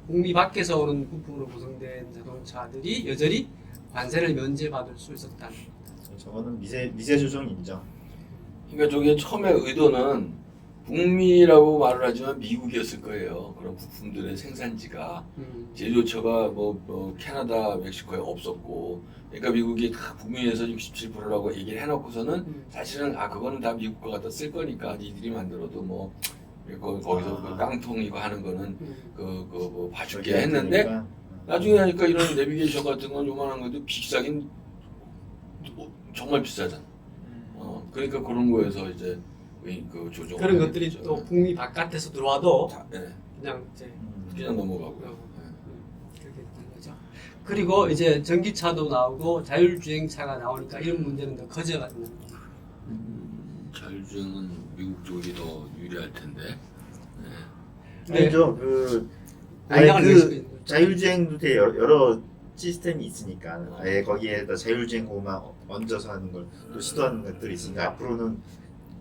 북미 밖에서 오는 부품으로 구성된 자동차들이 여전히 관세를 면제받을 수 있었다는 겁니다. 저거는 미세 조정 인정. 그러니까 저게 처음에 의도는 북미라고 말을 하지만 미국이었을 거예요. 그런 부품들의 생산지가. 제조처가 캐나다, 멕시코에 없었고, 그러니까 미국이 다 북미에서 67%라고 얘기를 해놓고서는 사실은 그거는 다 미국 거 갖다 쓸 거니까 니들이 만들어도 거기서 그 깡통 이거 하는 거는 뭐 봐줄게 했는데 나중에 하니까 이런 내비게이션 같은 건 요만한 것도 비싸긴 정말 비싸잖아. 그러니까 그런 거에서 이제 그 조정 그런 것들이 또 북미 바깥에서 들어와도 그냥 이제 그냥 넘어가고요. 그렇게 된 거죠. 그리고 이제 전기차도 나오고 자율주행차가 나오니까 이런 문제는 더 커져가 되는 거죠. 자율주행은 미국 쪽이 더 유리할 텐데. 아니죠. 자율주행도 되게 여러 시스템이 있으니까 아예 거기에다 자율주행 고만 얹어서 하는 걸 또 시도하는 것들이 있으니까 앞으로는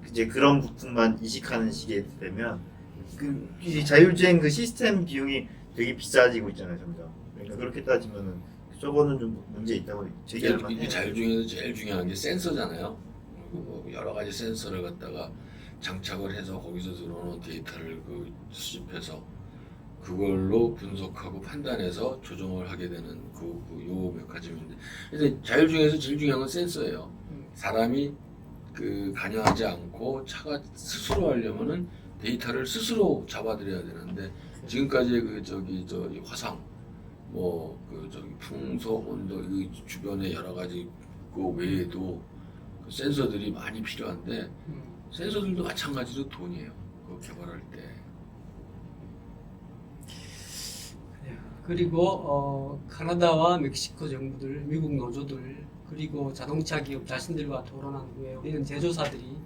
이제 그런 부품만 이식하는 시기에 되면 이 자율주행 그 시스템 비용이 되게 비싸지고 있잖아요, 점점. 그러니까 그렇게 따지면은 저거는 좀 문제 있다고 제기할 만해요. 이게 자율주행에서 제일 중요한 게 센서잖아요. 그리고 여러 가지 센서를 갖다가 장착을 해서 거기서 들어오는 데이터를 수집해서 그걸로 분석하고 판단해서 조정을 하게 되는 요 몇 가지인데, 근데 자율주행에서 제일 중요한 건 센서예요. 사람이 관여하지 않고 차가 스스로 하려면은 데이터를 스스로 잡아들여야 되는데 지금까지 화상 풍속 온도 이 주변에 여러 가지 그 외에도 센서들이 많이 필요한데 센서들도 마찬가지로 돈이에요. 그거 개발할 때 그리고 카나다와 멕시코 정부들, 미국 노조들, 그리고 자동차 기업 자신들과 토론한 후에 우리는 제조사들이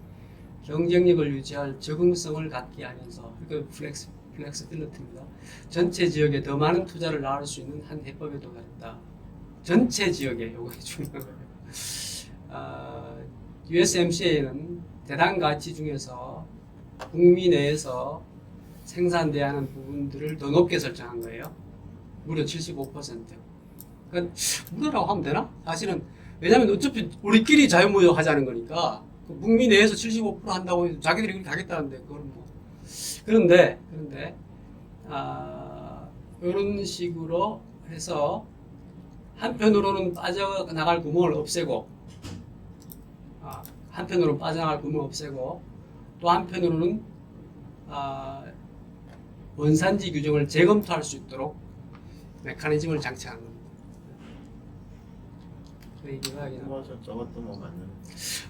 경쟁력을 유지할 적응성을 갖게 하면서, 그러니까 플렉스빌리티입니다. 전체 지역에 더 많은 투자를 낳을 수 있는 한 해법에 도달했다. 전체 지역에 요게 중요한 거예요. USMCA는 대당 가치 중에서 북미 내에서 생산돼야 하는 부분들을 더 높게 설정한 거예요. 무려 75%. 그러니까 무료라고 하면 되나? 사실은 왜냐하면 어차피 우리끼리 자유무역 하자는 거니까 그 북미 내에서 75% 한다고 자기들이 그렇게 하겠다는데 그건 뭐 그런데 이런 식으로 해서 한편으로는 빠져나갈 구멍을 없애고 한편으로는 빠져나갈 구멍을 없애고 또 한편으로는 원산지 규정을 재검토할 수 있도록 메커니즘을 장치하는 겁니다. 그 얘기가 여기 나와요. 맞아, 저것도 뭐 맞는.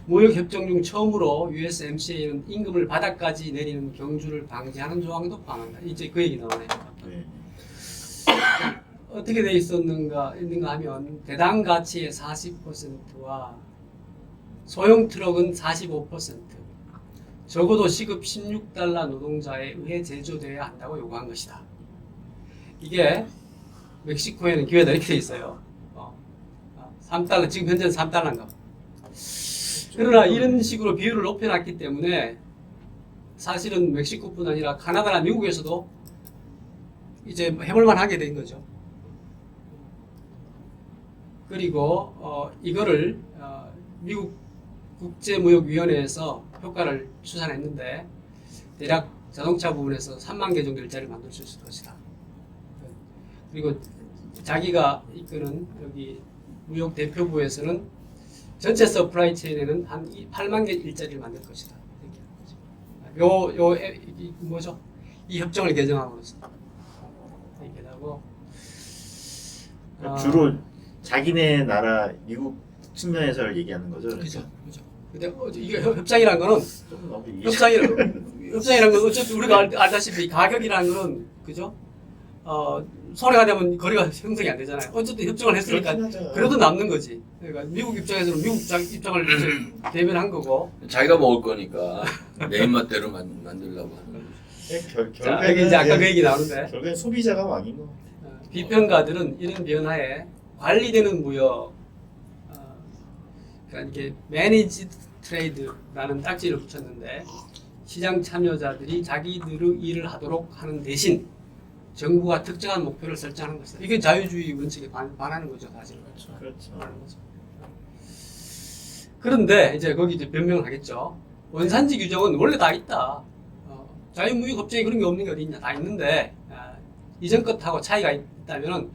무역 협정 중 처음으로 USMCA는 임금을 바닥까지 내리는 경주를 방지하는 조항도 포함한다. 이제 그 얘기 나오네요. 네. 어떻게 돼 있는가 하면 대당 가치의 40%와 소형 트럭은 45%, 적어도 시급 $16 노동자에 의해 제조되어야 한다고 요구한 것이다. 이게 멕시코에는 기회가 이렇게 돼 있어요. 3달러, 지금 현재는 3달러인가. 그러나 이런 식으로 비율을 높여놨기 때문에 사실은 멕시코뿐 아니라 카나다나 미국에서도 이제 해볼만 하게 된 거죠. 그리고 이거를 미국 국제무역위원회에서 효과를 추산했는데 대략 자동차 부분에서 3만 개 정도 일자리를 만들 수 있을 것이다. 그리고 자기가 이끄는 여기 무역 대표부에서는 전체 서플라이 체인에는 한 8만 개 일자리를 만들 것이다. 뭐죠? 이 협정을 개정함으로써 이렇게 하고 주로 자기네 나라 미국 측면에서 얘기하는 거죠. 그죠. 근데 이게 협상이라는 거는 좀 너무 협상이라는 건 어차피 우리가 알다시피 가격이라는 거는 그죠? 손해가 되면 거래가 형성이 안 되잖아요. 어쨌든 협정을 했으니까 그래도 남는 거지. 그러니까 미국 입장에서는 미국 입장을 이제 대변한 거고. 자기가 먹을 거니까 내 입맛대로 만들려고 하는 거죠. 자, 여기 이제 아까 그 얘기 나오는데 결국엔 소비자가 왕인 거. 비평가들은 이런 변화에 관리되는 무역, 그러니까 이렇게 매니지드 트레이드라는 딱지를 붙였는데 시장 참여자들이 자기들의 일을 하도록 하는 대신 정부가 특정한 목표를 설정하는 것이다. 이게 자유주의 원칙에 반하는 거죠, 사실은. 그렇죠. 반하는 거죠. 그런데 이제 거기 이제 변명을 하겠죠. 원산지 규정은 원래 다 있다. 자유무역 법정에 그런 게 없는 게 어디 있냐? 다 있는데 이전 것하고 차이가 있다면은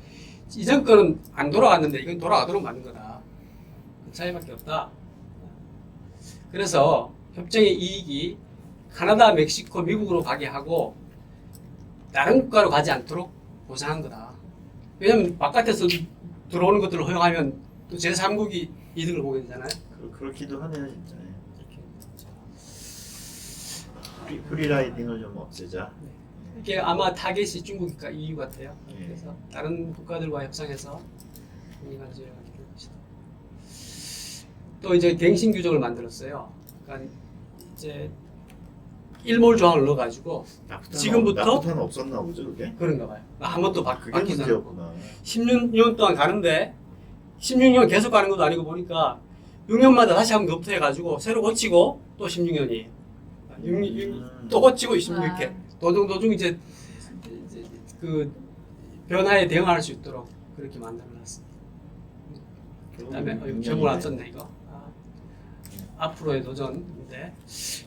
이전 거는 안 돌아갔는데 이건 돌아가도록 만든 거다. 그 차이밖에 없다. 그래서 협정의 이익이 카나다, 멕시코, 미국으로 가게 하고 다른 국가로 가지 않도록 보상한 거다. 왜냐면 바깥에서 들어오는 것들을 허용하면 또 제3국이 이득을 보게 되잖아요. 그렇기도 하네요, 진짜. 프리라이딩을 좀 없애자. 이게 아마 타겟이 중국과 EU 같아요. 네. 그래서 다른 국가들과 협상해서 인간을 제어하게 될 것이다. 또 이제 갱신 규정을 만들었어요. 그러니까 이제 일몰 조항을 넣어가지고 지금부터 나부터는 없었나 보죠, 그게? 그런가 봐요. 한 번도 그게 바뀌지 않고 문제였구나. 16년 동안 가는데 16년 계속 가는 것도 아니고 보니까 6년마다 다시 한번 검토해가지고 새로 고치고 또 16년이에요. 또 고치고 16개. 도중 이제 그 변화에 대응할 수 있도록 그렇게 만들어놨습니다. 그다음에 정말 앞섰네 이거. 앞으로의 도전인데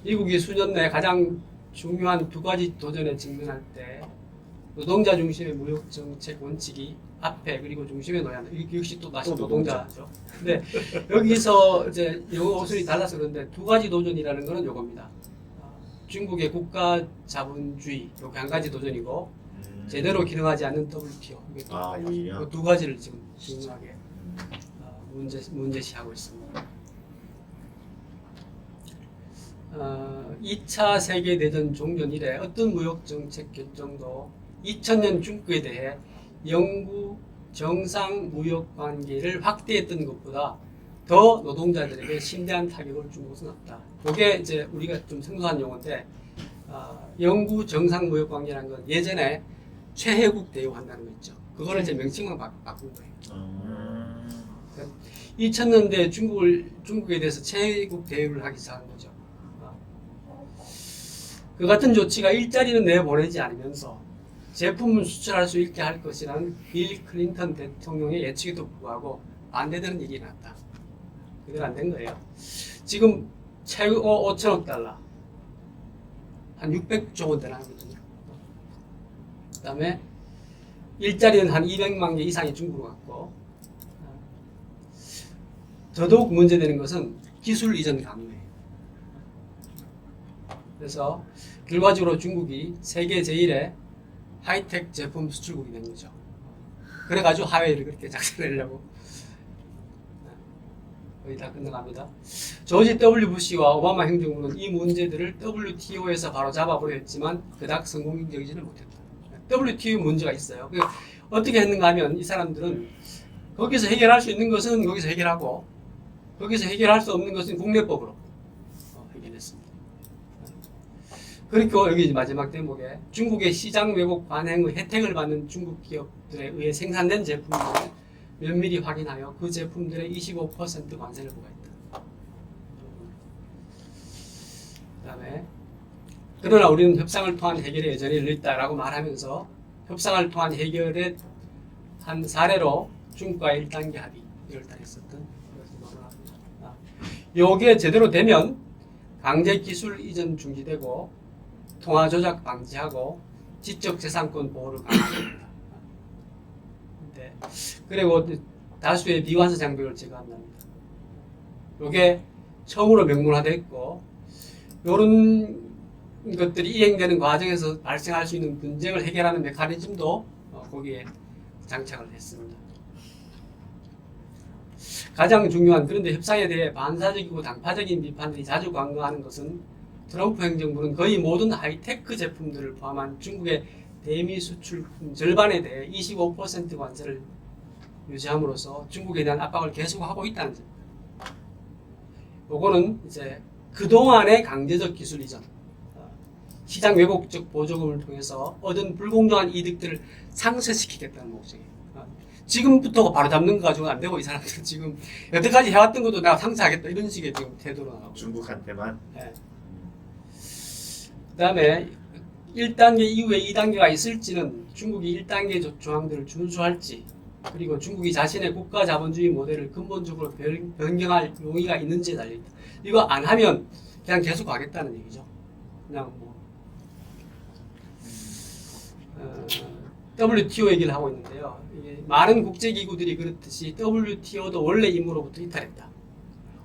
미국이 수년 내 가장 중요한 두 가지 도전에 직면할 때 노동자 중심의 무역 정책 원칙이 앞에 그리고 중심에 놓여야 한다. 역시 또 다시 노동자죠. 근데 여기서 이제 영어 어순이 달라서 그런데 두 가지 도전이라는 거는 요겁니다. 중국의 국가 자본주의 이렇게 한 가지 도전이고 제대로 기능하지 않는 WTO 오히려 두 가지를 지금 중요하게 문제시하고 있습니다. 2차 세계대전 종전 이래 어떤 무역정책 결정도 2000년 중국에 대해 영구 정상 무역 관계를 확대했던 것보다 더 노동자들에게 심대한 타격을 준 것은 없다. 이게 이제 우리가 좀 생소한 용어인데 영구 정상 무역 관계라는 건 예전에 최혜국 대우한다는 거 있죠. 그거를 이제 명칭만 바꾼 거예요. 2000년대 중국에 대해서 최혜국 대우를 하기 시작한 거죠. 그 같은 조치가 일자리는 내보내지 않으면서 제품을 수출할 수 있게 할 것이라는 빌 클린턴 대통령의 예측에도 불구하고 반대되는 일이 났다. 그대로 안 된 거예요. 지금 최고 5천억 달러, 한 600조 원 되나 하거든요. 그 다음에 일자리는 한 200만 개 이상이 중국으로 갔고, 더더욱 문제되는 것은 기술 이전 강요예요. 그래서 결과적으로 중국이 세계 제1의 하이텍 제품 수출국이 된 거죠. 그래가지고 하웨이를 그렇게 작성하려고 거의 다 끝나갑니다. 조지 W. 부시와 오바마 행정부는 이 문제들을 WTO에서 바로 잡아보려 했지만 그닥 성공적이지는 못했다. WTO 문제가 있어요. 어떻게 했는가 하면 이 사람들은 거기서 해결할 수 있는 것은 거기서 해결하고 거기서 해결할 수 없는 것은 국내법으로 해결했습니다. 그리고 여기 마지막 대목에 중국의 시장 왜곡 관행의 혜택을 받는 중국 기업들에 의해 생산된 제품들을 면밀히 확인하여 그 제품들의 25% 관세를 부과했다. 그 다음에 그러나 우리는 협상을 통한 해결에 여전히 열려있다라고 말하면서 협상을 통한 해결의 한 사례로 중국과 1단계 합의 1월달에 있었던 것을 논의합니다. 요게 제대로 되면 강제 기술 이전 중지되고 통화 조작 방지하고 지적 재산권 보호를 강화합니다. 그리고 다수의 비관세 장벽을 제거한답니다. 요게 처음으로 명문화됐고 이런 것들이 이행되는 과정에서 발생할 수 있는 분쟁을 해결하는 메커니즘도 거기에 장착을 했습니다. 가장 중요한 그런데 협상에 대해 반사적이고 당파적인 비판들이 자주 관거하는 것은 트럼프 행정부는 거의 모든 하이테크 제품들을 포함한 중국의 대미 수출품 절반에 대해 25% 관세를 유지함으로써 중국에 대한 압박을 계속하고 있다는 점. 요거는 이제 그동안의 강제적 기술 이전, 시장 왜곡적 보조금을 통해서 얻은 불공정한 이득들을 상쇄시키겠다는 목적이에요. 지금부터 바로 잡는 거 가지고는 안 되고 이 사람들은 지금 여태까지 해왔던 것도 내가 상쇄하겠다 이런 식의 지금 태도로 나가고 중국한테만. 네. 그 다음에 1단계 이후에 2단계가 있을지는 중국이 1단계 조항들을 준수할지 그리고 중국이 자신의 국가 자본주의 모델을 근본적으로 변경할 용의가 있는지에 달려있다. 이거 안 하면 그냥 계속 가겠다는 얘기죠. 그냥 뭐 WTO 얘기를 하고 있는데요. 이게 많은 국제기구들이 그렇듯이 WTO도 원래 임무로부터 이탈했다.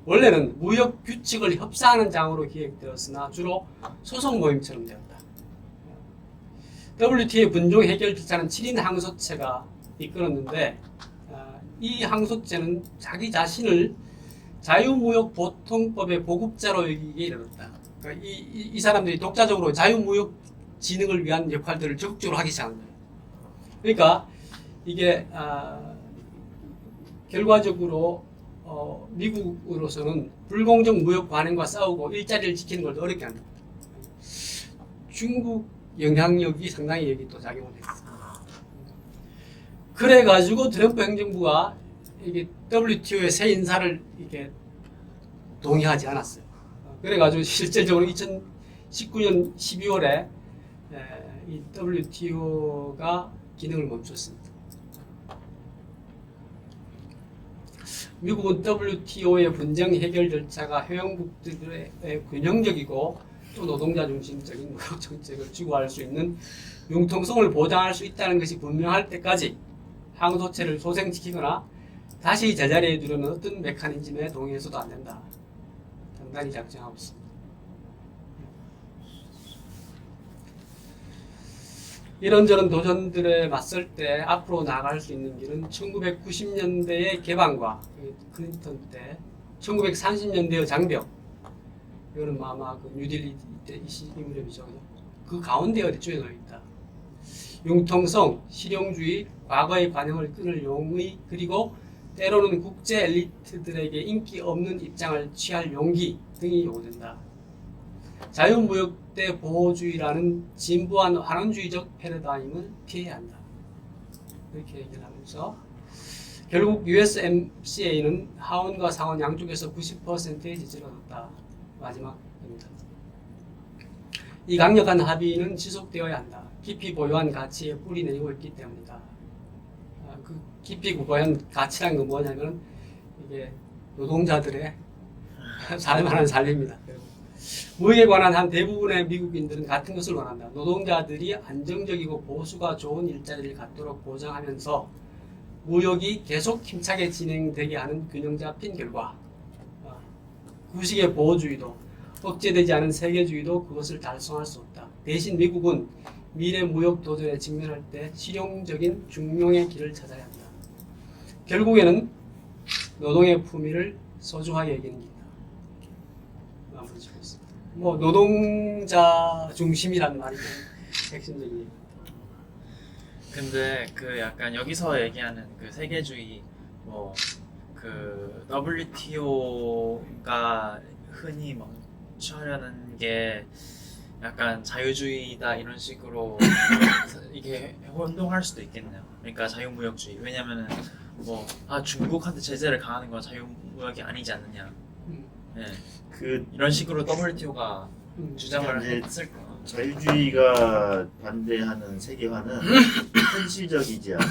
원래는 무역 규칙을 협상하는 장으로 기획되었으나 주로 소속 모임처럼 되었다. WTO의 분종 해결 절차는 7인 항소체가 이끌었는데 이 항소체는 자기 자신을 자유무역 보통법의 보급자로 여기기에 이르렀다. 그러니까 이 사람들이 독자적으로 자유무역 진흥을 위한 역할들을 적극적으로 하기 시작한 거예요. 그러니까 이게 결과적으로 미국으로서는 불공정 무역 관행과 싸우고 일자리를 지키는 걸 어렵게 한다. 중국 영향력이 상당히 여기 또 작용을 했어. 그래가지고 트럼프 행정부가 이게 WTO의 새 인사를 이렇게 동의하지 않았어요. 그래가지고 실질적으로 2019년 12월에 이 WTO가 기능을 멈췄습니다. 미국은 WTO의 분쟁 해결 절차가 회원국들의 균형적이고 또 노동자 중심적인 무역 정책을 추구할 수 있는 융통성을 보장할 수 있다는 것이 분명할 때까지 항소체를 소생시키거나 다시 제자리에 두려는 어떤 메커니즘에 동의해서도 안 된다. 단단히 작정하고 있습니다. 이런저런 도전들에 맞설 때 앞으로 나아갈 수 있는 길은 1990년대의 개방과 클린턴 때 1930년대의 장벽, 이거는 아마 그 뉴딜리 때 이 무렵이죠. 그 가운데 어디쯤에 놓여 있다. 융통성, 실용주의, 과거의 관행을 끊을 용의, 그리고 때로는 국제 엘리트들에게 인기 없는 입장을 취할 용기 등이 요구된다. 자유무역대 보호주의라는 진보한 환원주의적 패러다임을 피해야 한다. 이렇게 얘기를 하면서 결국 USMCA는 하원과 상원 양쪽에서 90%의 지지를 얻었다. 마지막입니다. 이 강력한 합의는 지속되어야 한다. 깊이 보유한 가치에 뿌리 내리고 있기 때문이다. 그 깊이 보유한 가치란 건 뭐냐면 이게 노동자들의 살만한 삶입니다. 무역에 관한 한 대부분의 미국인들은 같은 것을 원한다. 노동자들이 안정적이고 보수가 좋은 일자리를 갖도록 보장하면서 무역이 계속 힘차게 진행되게 하는 균형 잡힌 결과, 구식의 보호주의도 억제되지 않은 세계주의도 그것을 달성할 수 없다. 대신 미국은 미래 무역 도전에 직면할 때 실용적인 중용의 길을 찾아야 한다. 결국에는 노동의 품위를 소중하게 여기는 길이다. 마무리 짓고 있습니다. 뭐 노동자 중심이란 말이 핵심적인. 근데 그 약간 여기서 얘기하는 그 세계주의 뭐 그 WTO가 흔히 멈추려는 게 약간 자유주의다 이런 식으로 이게 혼동할 수도 있겠네요. 그러니까 자유무역주의. 왜냐면은 뭐 중국한테 제재를 가하는 건 자유무역이 아니지 않느냐. 네. 그 이런 식으로 WTO가 주장을 이제 했을 거예요. 자유주의가 반대하는 세계화는 현실적이지 않은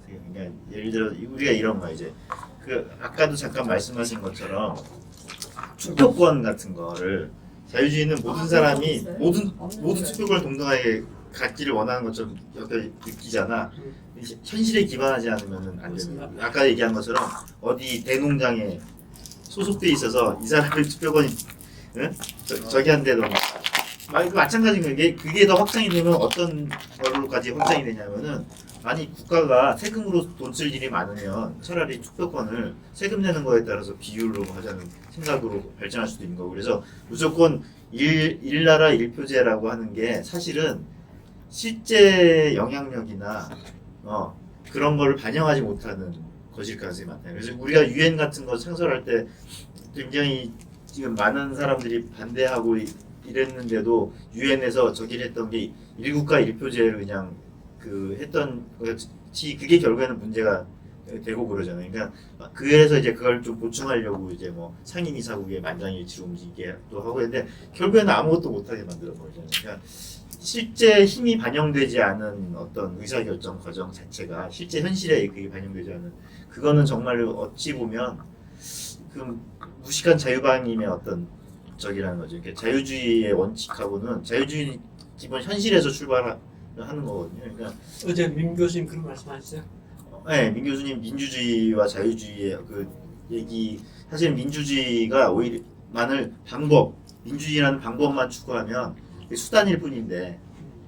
세계. 그러니까 예를 들어 우리가 이런 거 이제 그 아까도 잠깐 말씀하신 것처럼 투표권 같은 거를 자유주의는 모든 사람이 모든 투표권을 동등하게 갖기를 원하는 것처럼 여기 느끼잖아. 현실에 기반하지 않으면 안 되는 거야. 아까 얘기한 것처럼 어디 대농장에 소속돼 있어서 이 사람의 투표권이 응? 저기한테도 마찬가지인 거예요. 그게 더 확장이 되면 어떤 걸로까지 확장이 되냐면은 아니 국가가 세금으로 돈 쓸 일이 많으면 차라리 투표권을 세금 내는 거에 따라서 비율로 하자는 생각으로 발전할 수도 있는 거고 그래서 무조건 일나라 일표제라고 하는 게 사실은 실제 영향력이나 그런 거를 반영하지 못하는 것일 가능성이 많다. 그래서 우리가 유엔 같은 거 창설할 때 굉장히 지금 많은 사람들이 반대하고 이랬는데도 유엔에서 저기를 했던 게 일국가 일표제를 그냥 그 했던 것이 그게 결국에는 문제가 되고 그러잖아요. 그러니까 그래서 이제 그걸 좀 보충하려고 이제 뭐 상임이사국의 만장일치로 움직이게 또 하고 했는데 결국에는 아무것도 못하게 만들어 버리잖아요. 그러니까 실제 힘이 반영되지 않은 어떤 의사결정 과정 자체가 실제 현실에 그게 반영되지 않은 그거는 정말로 어찌 보면 그 무식한 자유방임의 어떤 적이라는 거죠. 그러니까 자유주의의 원칙하고는 자유주의 기본 현실에서 출발하는 거거든요. 그러니까 어제 민 교수님 그런 말씀하셨어요? 네, 민 교수님 민주주의와 자유주의의 그 얘기 사실 민주주의가 오히려 민주주의라는 방법만 추구하면 수단일 뿐인데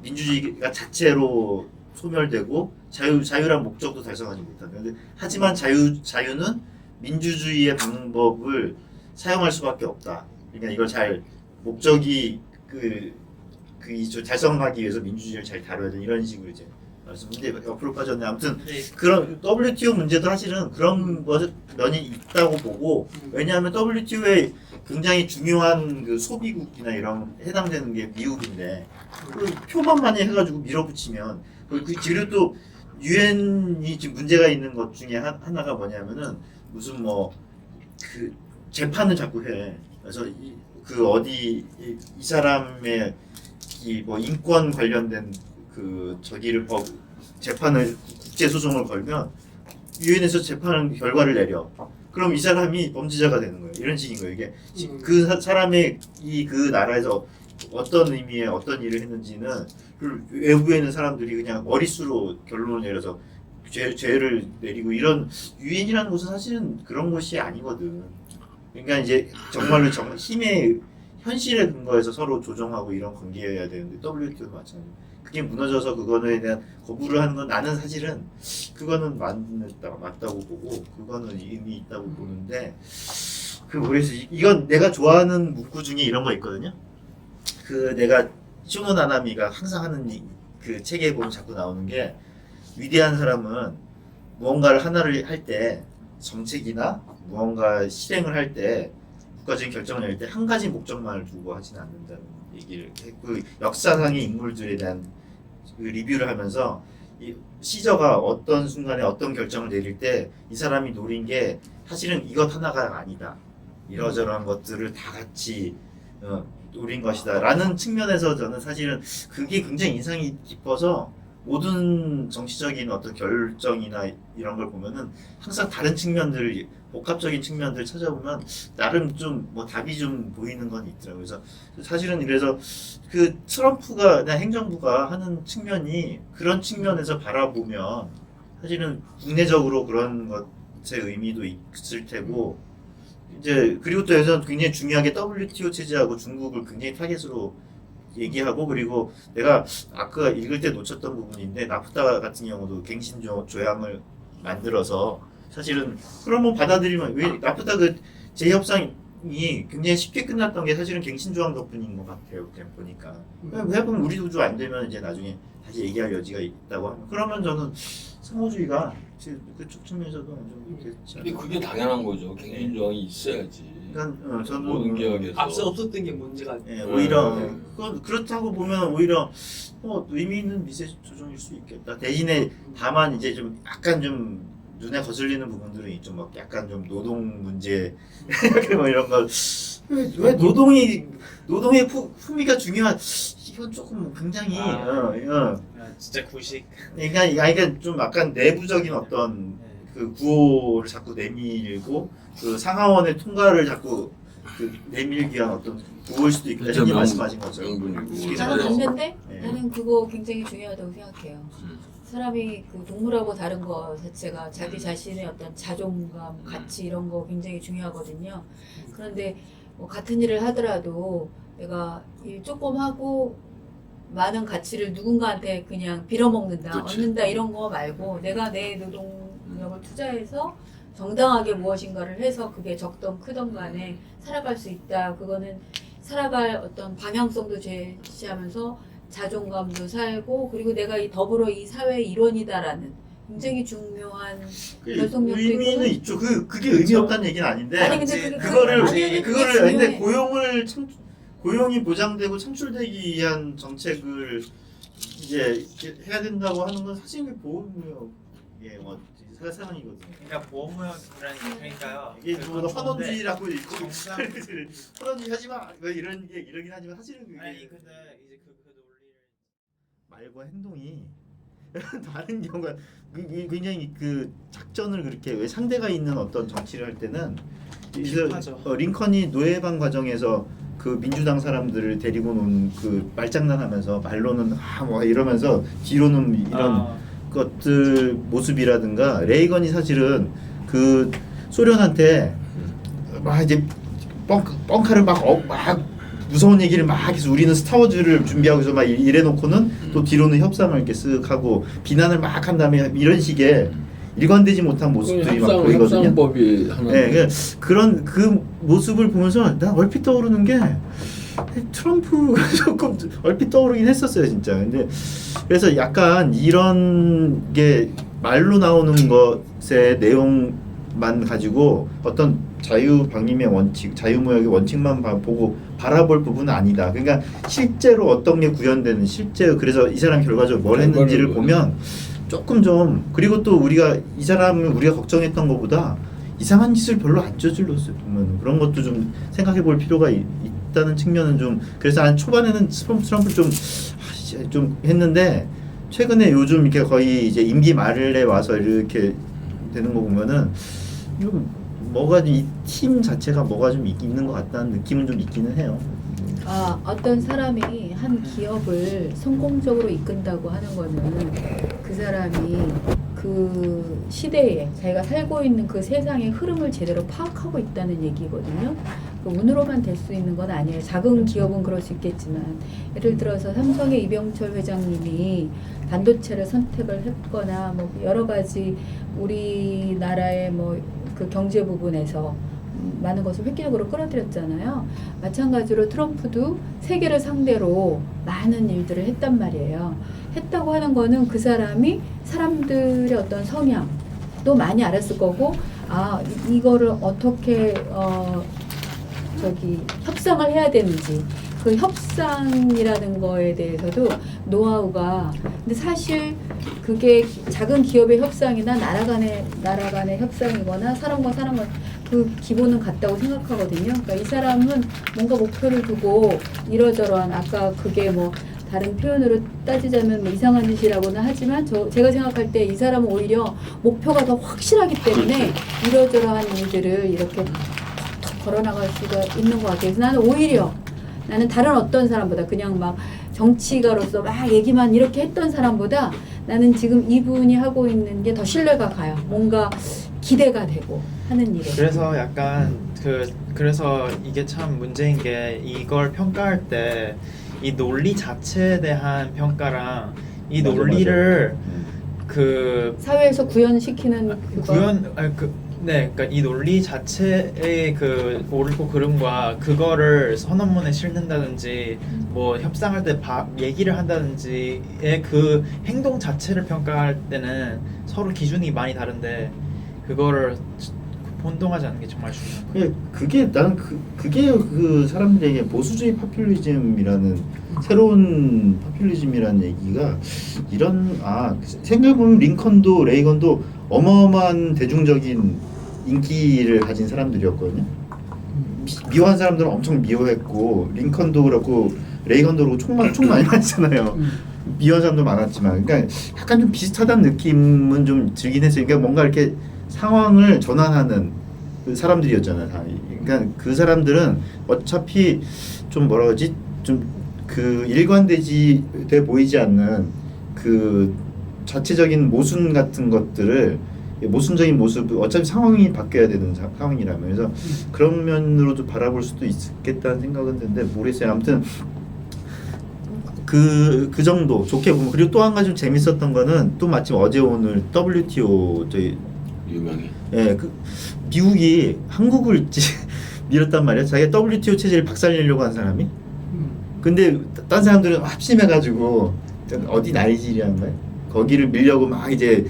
민주주의가 자체로 소멸되고 자유란 목적도 달성하지 못한다. 하지만 자유는 민주주의의 방법을 사용할 수밖에 없다. 그러니까 이걸 잘 목적이 달성하기 위해서 민주주의를 잘 다뤄야 돼 이런 식으로 이제 말씀인데 옆으로 빠졌네. 아무튼 그런 WTO 문제도 사실은 그런 면이 있다고 보고 왜냐하면 WTO에 굉장히 중요한 그 소비국이나 이런 해당되는 게 미국인데 표만 많이 해가지고 밀어붙이면 그리고 또 유엔이 지금 문제가 있는 것 중에 하나가 뭐냐면은 무슨 뭐 그 재판을 자꾸 해. 그래서 이 사람의 이 뭐 인권 관련된 그 재판을 국제 소송을 걸면 유엔에서 재판 결과를 내려. 그럼 이 사람이 범죄자가 되는 거예요. 이런 식인 거예요. 이게 그 사람의 그 나라에서 어떤 의미의 어떤 일을 했는지는 외부에 있는 사람들이 그냥 머릿수로 결론을 내려서 죄를 내리고 이런 유엔이라는 곳은 사실은 그런 곳이 아니거든. 그러니까 이제 정말로 힘의 현실에 근거해서 서로 조정하고 이런 관계여야 되는데 WTO도 마찬가지고 그게 무너져서 그거에 대한 거부를 하는 건 나는 사실은 그거는 맞다고 보고 그거는 의미 있다고 보는데 그래서 이건 내가 좋아하는 문구 중에 이런 거 있거든요. 그 내가 쇼노 나나미가 항상 하는 그 책에 보면 자꾸 나오는 게 위대한 사람은 무언가를 하나를 할 때 정책이나 무언가 실행을 할 때 국가적인 결정을 낼 때 한 가지 목적만을 두고 하지는 않는다는 얘기를 그 역사상의 인물들에 대한 그 리뷰를 하면서 이 시저가 어떤 순간에 어떤 결정을 내릴 때 이 사람이 노린 게 사실은 이것 하나가 아니다. 이러저러한 것들을 다 같이 노린 것이다 라는 측면에서 저는 사실은 그게 굉장히 인상이 깊어서 모든 정치적인 어떤 결정이나 이런 걸 보면은 항상 다른 측면들, 복합적인 측면들 찾아보면 나름 좀 뭐 답이 좀 보이는 건 있더라고요. 그래서 사실은 그래서 그 트럼프가 행정부가 하는 측면이 그런 측면에서 바라보면 사실은 국내적으로 그런 것의 의미도 있을 테고 이제 그리고 또 여기서 굉장히 중요하게 WTO 체제하고 중국을 굉장히 타겟으로 얘기하고 그리고 내가 아까 읽을 때 놓쳤던 부분인데 나프타 같은 경우도 갱신 조약을 만들어서 사실은 그러면 받아들이면 왜 나프타 그 재협상이 굉장히 쉽게 끝났던 게 사실은 갱신 조항 덕분인 것 같아요. 그냥 보니까 왜 보면 우리 도주 안 되면 이제 나중에 다시 얘기할 여지가 있다고 하면 그러면 저는 상호주의가 그쪽 측면에서도 좀 됐지 근데 않나. 그게 당연한 거죠. 갱신 조항이 있어야지. 그러니까 저는 모든 계약에서. 앞서 없었던 게 문제가 예, 오히려 음. 그렇다고 보면 오히려 의미 있는 미세 조정일 수 있겠다. 대신에 다만 이제 좀 약간 좀 눈에 거슬리는 부분들은 있죠. 막 약간 좀 노동 문제 뭐 이런 거 왜 노동의 품위가 중요한 이건 조금 굉장히 진짜 구식. 그러니까 좀 약간 내부적인 어떤 네. 그 구호를 자꾸 내밀고 그 상하원의 통과를 자꾸 그 내밀기 위한 어떤 구호일 수도 있겠다. 그렇죠. 형님 말씀하신 것처럼. 명분이고. 나는 반대인데 네. 나는 그거 굉장히 중요하다고 생각해요. 음. 사람이 그 동물하고 다른 거 자체가 자기 자신의 어떤 자존감, 가치 이런 거 굉장히 중요하거든요. 그런데 뭐 같은 일을 하더라도 내가 일 조금 하고 많은 가치를 누군가한테 그냥 빌어먹는다, 그치. 얻는다 이런 거 말고 내가 내 노동력을 투자해서 정당하게 무엇인가를 해서 그게 적던 크던 간에 살아갈 수 있다. 그거는 살아갈 어떤 방향성도 제시하면서 자존감도 살고 그리고 내가 더불어 이 사회의 일원이다라는 굉장히 중요한 결속력도 의미는 있고. 있죠. 그게 의미 없다는 얘기는 아닌데 아니 근데 그게 그거를 아니, 그게 근데 중요해. 고용이 보장되고 창출되기 위한 정책을 이제 해야 된다고 하는 건 사실 보험무역의 사상이거든요. 그러니까 보험무역이라는 게 그러니까요. 이게 뭐 환원주의라고 있고 정상- 환원주의 하지마 왜 이런 게 이러긴 하지만 사실은 그게 아니 근데 이제 그 논리를 말과 행동이 다른 경우가 굉장히 그 작전을 그렇게 왜 상대가 있는 어떤 정치를 할 때는 딥하죠. 링컨이 노예방 과정에서 그 민주당 사람들을 데리고 논 그 말장난하면서 말로는 뭐 이러면서 뒤로는 이런 것들 모습이라든가 레이건이 사실은 그 소련한테 막 이제 뻥카를 막 무서운 얘기를 막 해서 우리는 스타워즈를 준비하고 해서 막 이래놓고는 또 뒤로는 협상을 이렇게 쓱 하고 비난을 막 한 다음에 이런 식의 일관되지 못한 모습들이 막 보이거든요. 협상법이 하나. 네, 그런 그 모습을 보면서 난 얼핏 떠오르는 게 트럼프가 조금 얼핏 떠오르긴 했었어요, 진짜. 근데 그래서 약간 이런 게 말로 나오는 것의 내용만 가지고 어떤 자유방임의 원칙, 자유무역의 원칙만 보고 바라볼 부분은 아니다. 그러니까 실제로 어떤 게 구현되는 실제 그래서 이 사람이 결과적으로 뭘 했는지를 보면 조금 좀 그리고 또 우리가 이 사람을 우리가 걱정했던 것보다 이상한 짓을 별로 안 저질렀어요. 보면 그런 것도 좀 생각해 볼 필요가 있다는 측면은 좀 그래서 한 초반에는 트럼프 좀 했는데 최근에 요즘 이렇게 거의 이제 임기 말에 와서 이렇게 되는 거 보면은 좀 뭐가 이 팀 자체가 뭐가 좀 있는 것 같다는 느낌은 좀 있기는 해요. 어떤 사람이 한 기업을 성공적으로 이끈다고 하는 거는 그 사람이 그 시대에 자기가 살고 있는 그 세상의 흐름을 제대로 파악하고 있다는 얘기거든요. 그 운으로만 될 수 있는 건 아니에요. 작은 기업은 그럴 수 있겠지만 예를 들어서 삼성의 이병철 회장님이 반도체를 선택을 했거나 뭐 여러 가지 우리나라의 뭐 그 경제 부분에서 많은 것을 획기적으로 끌어들였잖아요. 마찬가지로 트럼프도 세계를 상대로 많은 일들을 했단 말이에요. 했다고 하는 거는 그 사람이 사람들의 어떤 성향도 많이 알았을 거고, 아, 이거를 어떻게 협상을 해야 되는지, 그 협상이라는 거에 대해서도 노하우가, 근데 사실 그게 작은 기업의 협상이나 나라 간의 협상이거나 사람과 사람 간 그 기본은 같다고 생각하거든요. 그러니까 이 사람은 뭔가 목표를 두고 이러저러한, 아까 그게 뭐 다른 표현으로 따지자면 뭐 이상한 짓이라고는 하지만 제가 생각할 때 이 사람은 오히려 목표가 더 확실하기 때문에 이러저러한 일들을 이렇게 톡톡 걸어나갈 수가 있는 것 같아요. 그래서 나는 다른 어떤 사람보다, 그냥 막 정치가로서 막 얘기만 이렇게 했던 사람보다 나는 지금 이분이 하고 있는 게 더 신뢰가 가요. 뭔가 기대가 되고 하는 일에. 그래서 약간 그래서 이게 참 문제인 게, 이걸 평가할 때 이 논리 자체에 대한 평가랑 이 맞아, 논리를 맞아. 그 사회에서 구현시키는 그거. 그러니까 이 논리 자체의 그 옳고 그름과 그거를 선언문에 실는다든지 뭐 협상할 때 얘기를 한다든지의 그 행동 자체를 평가할 때는 서로 기준이 많이 다른데, 그거를 혼동하지 않는 게 정말 중요해요. 그게 나는 그게 그 사람들에게 보수주의 파퓰리즘이라는 새로운 파퓰리즘이라는 얘기가 이런, 생각해보면 링컨도 레이건도 어마어마한 대중적인 인기를 가진 사람들이었거든요. 미워한 사람들은 엄청 미워했고, 링컨도 그렇고 레이건도 그렇고 총 많이 맞잖아요. 미워한 사람도 많았지만, 그러니까 약간 좀 비슷하다는 느낌은 좀 들긴 했어요. 그러니까 뭔가 이렇게 상황을 전환하는 그 사람들이었잖아요. 다. 그러니까 그 사람들은 어차피 좀 뭐라 그러지, 좀 그 일관돼 보이지 않는 그 자체적인 모순 같은 것들을, 모순적인 모습, 어차피 상황이 바뀌어야 되는 상황이라면, 그래서 그런 면으로도 바라볼 수도 있겠다는 생각은 드는데 모르겠어요. 아무튼 그 정도 좋게 보면. 그리고 또 한 가지 좀 재밌었던 거는, 또 마침 어제 오늘 WTO 유명해. 예, 그 미국이 한국을 밀었단 말이야. 자기가 WTO 체제를 박살내려고 한 사람이. 근데 딴 사람들은 합심해가지고 어디 나이지리아인가 거기를 밀려고 막 이제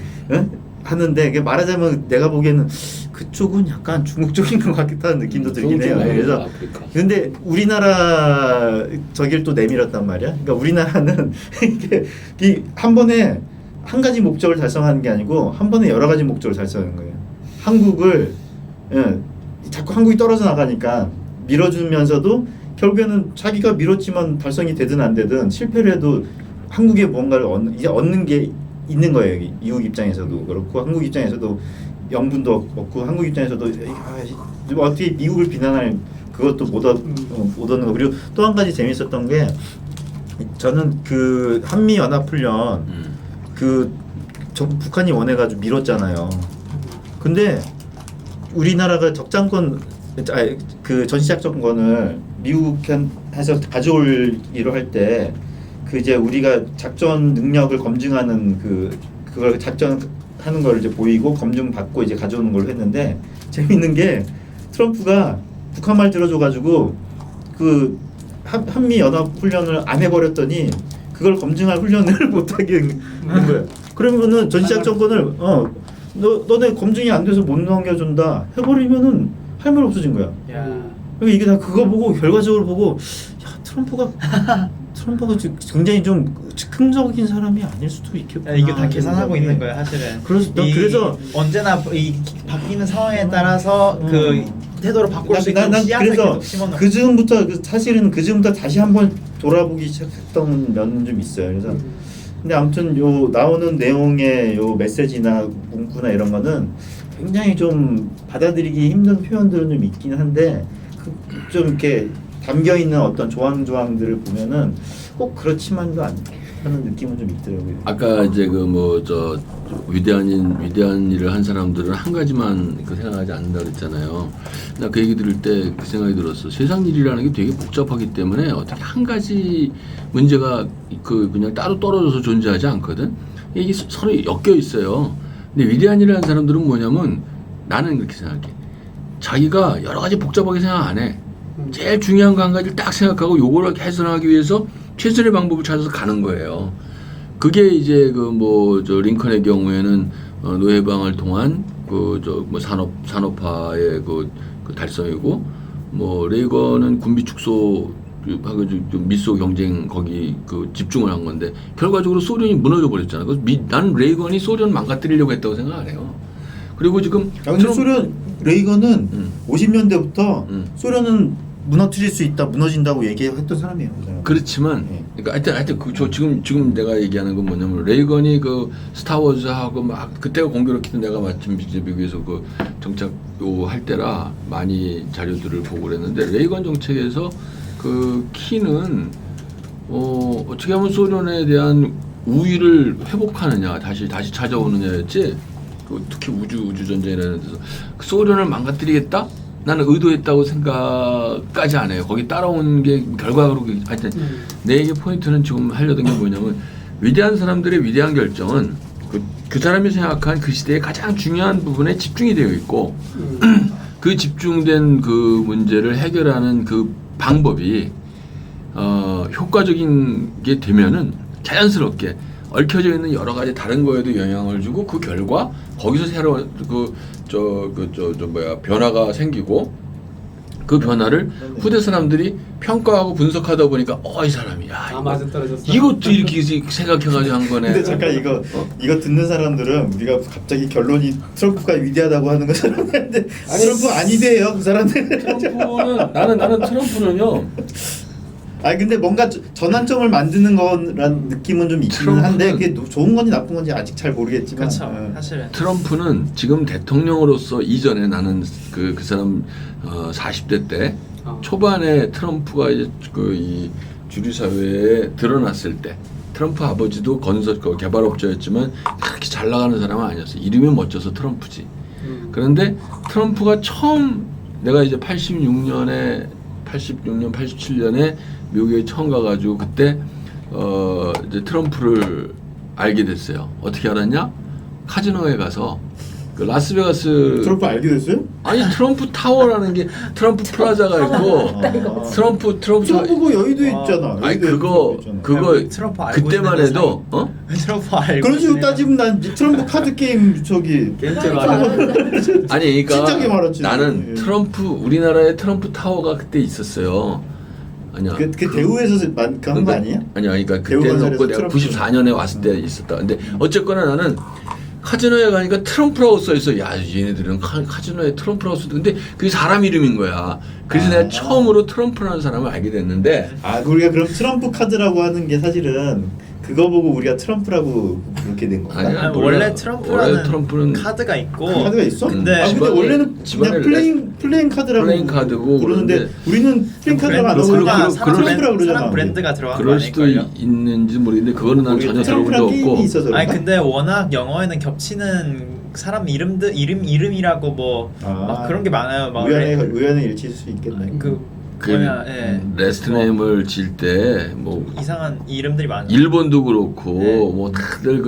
하는데, 말하자면 내가 보기에는 그쪽은 약간 중국 쪽인 것 같다는 느낌도 들긴 해요. 그래서 아프리카. 근데 우리나라 저길 또 내밀었단 말이야. 그러니까 우리나라는 이게 한 번에 한 가지 목적을 달성하는 게 아니고 한 번에 여러 가지 목적을 달성하는 거예요. 한국을 자꾸 한국이 떨어져 나가니까 밀어주면서도 결국에는 자기가 밀었지만 달성이 되든 안 되든 실패를 해도 한국에 뭔가를 얻는 게 있는 거예요. 미국 입장에서도 그렇고 한국 입장에서도 명분도 없고, 한국 입장에서도 어떻게 미국을 비난할 그것도 못 얻는 거. 그리고 또 한 가지 재밌었던 게, 저는 그 한미 연합훈련 북한이 원해가지고 밀었잖아요. 근데 우리나라가 그 전시작전권을 미국에서 가져오기로 할 때, 그 이제 우리가 작전 능력을 검증하는 그걸 작전하는 걸 이제 보이고 검증받고 이제 가져오는 걸로 했는데, 재밌는 게 트럼프가 북한 말 들어줘가지고 그 한미 연합 훈련을 안 해버렸더니 그걸 검증할 훈련을 못하게 한 거예요. 그러면은 전시작전권을 너네 검증이 안 돼서 못 넘겨준다 해버리면은 할 말 없어진 거야. 그러니까 이게 다 그거 보고, 결과적으로 보고, 야, 트럼프가 굉장히 좀 즉흥적인 사람이 아닐 수도 있겠구나. 이게 다 계산하고 있는 거예요, 사실은. 그래서 언제나 이 바뀌는 상황에 따라서 그 태도를 바꿀 수 있는 씨앗을 그래서 계속 심어놓고. 사실은 그 즈음부터 다시 한번 돌아보기 시작했던 면은 좀 있어요. 그래서 근데 아무튼 요 나오는 내용의 요 메시지나 문구나 이런 거는 굉장히 좀 받아들이기 힘든 표현들은 좀 있긴 한데, 좀 이렇게 담겨 있는 어떤 조항들을 보면은 꼭 그렇지만도 않게 하는 느낌은 좀 있더라고요. 아까 이제 위대한 일을 한 사람들은 한 가지만 생각하지 않는다 그랬잖아요. 나 그 얘기 들을 때 그 생각이 들었어. 세상 일이라는 게 되게 복잡하기 때문에 어떻게 한 가지 문제가 그냥 따로 떨어져서 존재하지 않거든. 이게 서로 엮여 있어요. 근데 위대한 일을 한 사람들은 뭐냐면, 나는 그렇게 생각해. 자기가 여러 가지 복잡하게 생각 안 해. 제일 중요한 거 한 가지를 딱 생각하고 요거를 개선하기 위해서 최선의 방법을 찾아서 가는 거예요. 그게 이제 그 뭐 저 링컨의 경우에는 노예방을 통한 그 저 뭐 산업화의 그 달성이고, 뭐 레이건은 군비 축소 하고 좀 미소 경쟁 거기 그 집중을 한 건데 결과적으로 소련이 무너져 버렸잖아. 그래서 나는 레이건이 소련 망가뜨리려고 했다고 생각 안 해요. 그리고 지금 근데 소련 레이건은 50년대부터 소련은 무너뜨릴 수 있다, 무너진다고 얘기했던 사람이에요. 그 사람. 그렇지만, 네. 그러니까 하여튼 저 지금 내가 얘기하는 건 뭐냐면 레이건이 그 스타워즈하고 막 그때가 공교롭게도 내가 마침 이제 미국에서 그 정착 할 때라 많이 자료들을 보고 그랬는데 레이건 정책에서 그 키는 어떻게 하면 소련에 대한 우위를 회복하느냐, 다시 찾아오느냐였지. 그 특히 우주 전쟁이라는 데서 그 소련을 망가뜨리겠다. 나는 의도했다고 생각까지 안 해요. 거기 따라온 게 결과로 하여튼 내 얘기 포인트는 지금 하려던 게 뭐냐면 위대한 사람들의 위대한 결정은 그 사람이 생각한 그 시대의 가장 중요한 부분에 집중이 되어 있고 그 집중된 그 문제를 해결하는 그 방법이 효과적인 게 되면은 자연스럽게 얽혀져 있는 여러 가지 다른 거에도 영향을 주고 그 결과 거기서 새로운 변화가 생기고 그 변화를 후대 사람들이 평가하고 분석하다 보니까 이 사람이 맞아 떨어졌어. 이것도 이렇게 생각해가지고 한 거네. 근데 잠깐 이거 듣는 사람들은 우리가 갑자기 결론이 트럼프가 위대하다고 하는 것처럼 하는데 트럼프 아니대요 그 사람들. 트럼프는 나는 트럼프는요. 근데 뭔가 전환점을 만드는 거란 느낌은 좀 있기는 한데 그게 좋은 건지 나쁜 건지 아직 잘 모르겠지만. 그렇죠. 사실은 트럼프는 지금 대통령으로서 이전에 나는 그 사람 40대 때 초반에 트럼프가 이제 이 주류 사회에 드러났을 때 트럼프 아버지도 개발업자였지만 그렇게 잘 나가는 사람은 아니었어. 이름이 멋져서 트럼프지. 그런데 트럼프가 처음 내가 이제 86년, 87년에 미국에 처음 가가지고 그때 이제 트럼프를 알게 됐어요. 어떻게 알았냐? 카지노에 가서 그 라스베가스 트럼프 알게 됐어요? 아니 트럼프 타워라는 게 트럼프 플라자가 있고 트럼프가 여의도에 있잖아. 아니 여의도에 그거 트럼프 알고 그때만 있는 해도 트럼프 알고 그런 식으로 있는 따지면 난 트럼프 카드 게임 저기 게임제 말하는 아니 그러니까 진작에 말았지. 나는 예. 트럼프 우리나라에 트럼프 타워가 그때 있었어요. 아니야. 그 대우에서 한 거 아니야? 아니야. 그러니까 대우 그때는 건설에서 없고 내가 트럼프. 94년에 왔을 때 있었다. 근데 어쨌거나 나는 카지노에 가니까 트럼프라고 써 있어. 야, 얘네들은 카지노에 트럼프라고 써. 근데 그게 사람 이름인 거야. 그래서 내가 처음으로 트럼프라는 사람을 알게 됐는데 우리가 그럼 트럼프 카드라고 하는 게 사실은 그거 보고 우리가 트럼프라고 그렇게 된 건가? 아니야. 원래 원래 트럼프라는 트럼프는 카드가 있고 카드가 있어? 근데 근데 원래는 그냥 플레잉 카드라고 플레잉 카드고 그러는데 그러는데 우리는 플레잉 카드가 안 하고 트럼프라고 그러잖아. 사람 브랜드가 들어간 거 그럴 수도 아닐걸요? 있는지 모르겠는데 그거는 난 전혀 들어본 적 트럼프랑 게임이 없고. 있어서 아니 그런가? 근데 워낙 영어에는 겹치는 사람 이름이라고 뭐 막 그런 게 많아요. 막 우연의 일치일 수 있겠네. 레스트 네임을 질 때 뭐 이상한 이름들이 많아요. 일본도 그렇고 네. 뭐 다들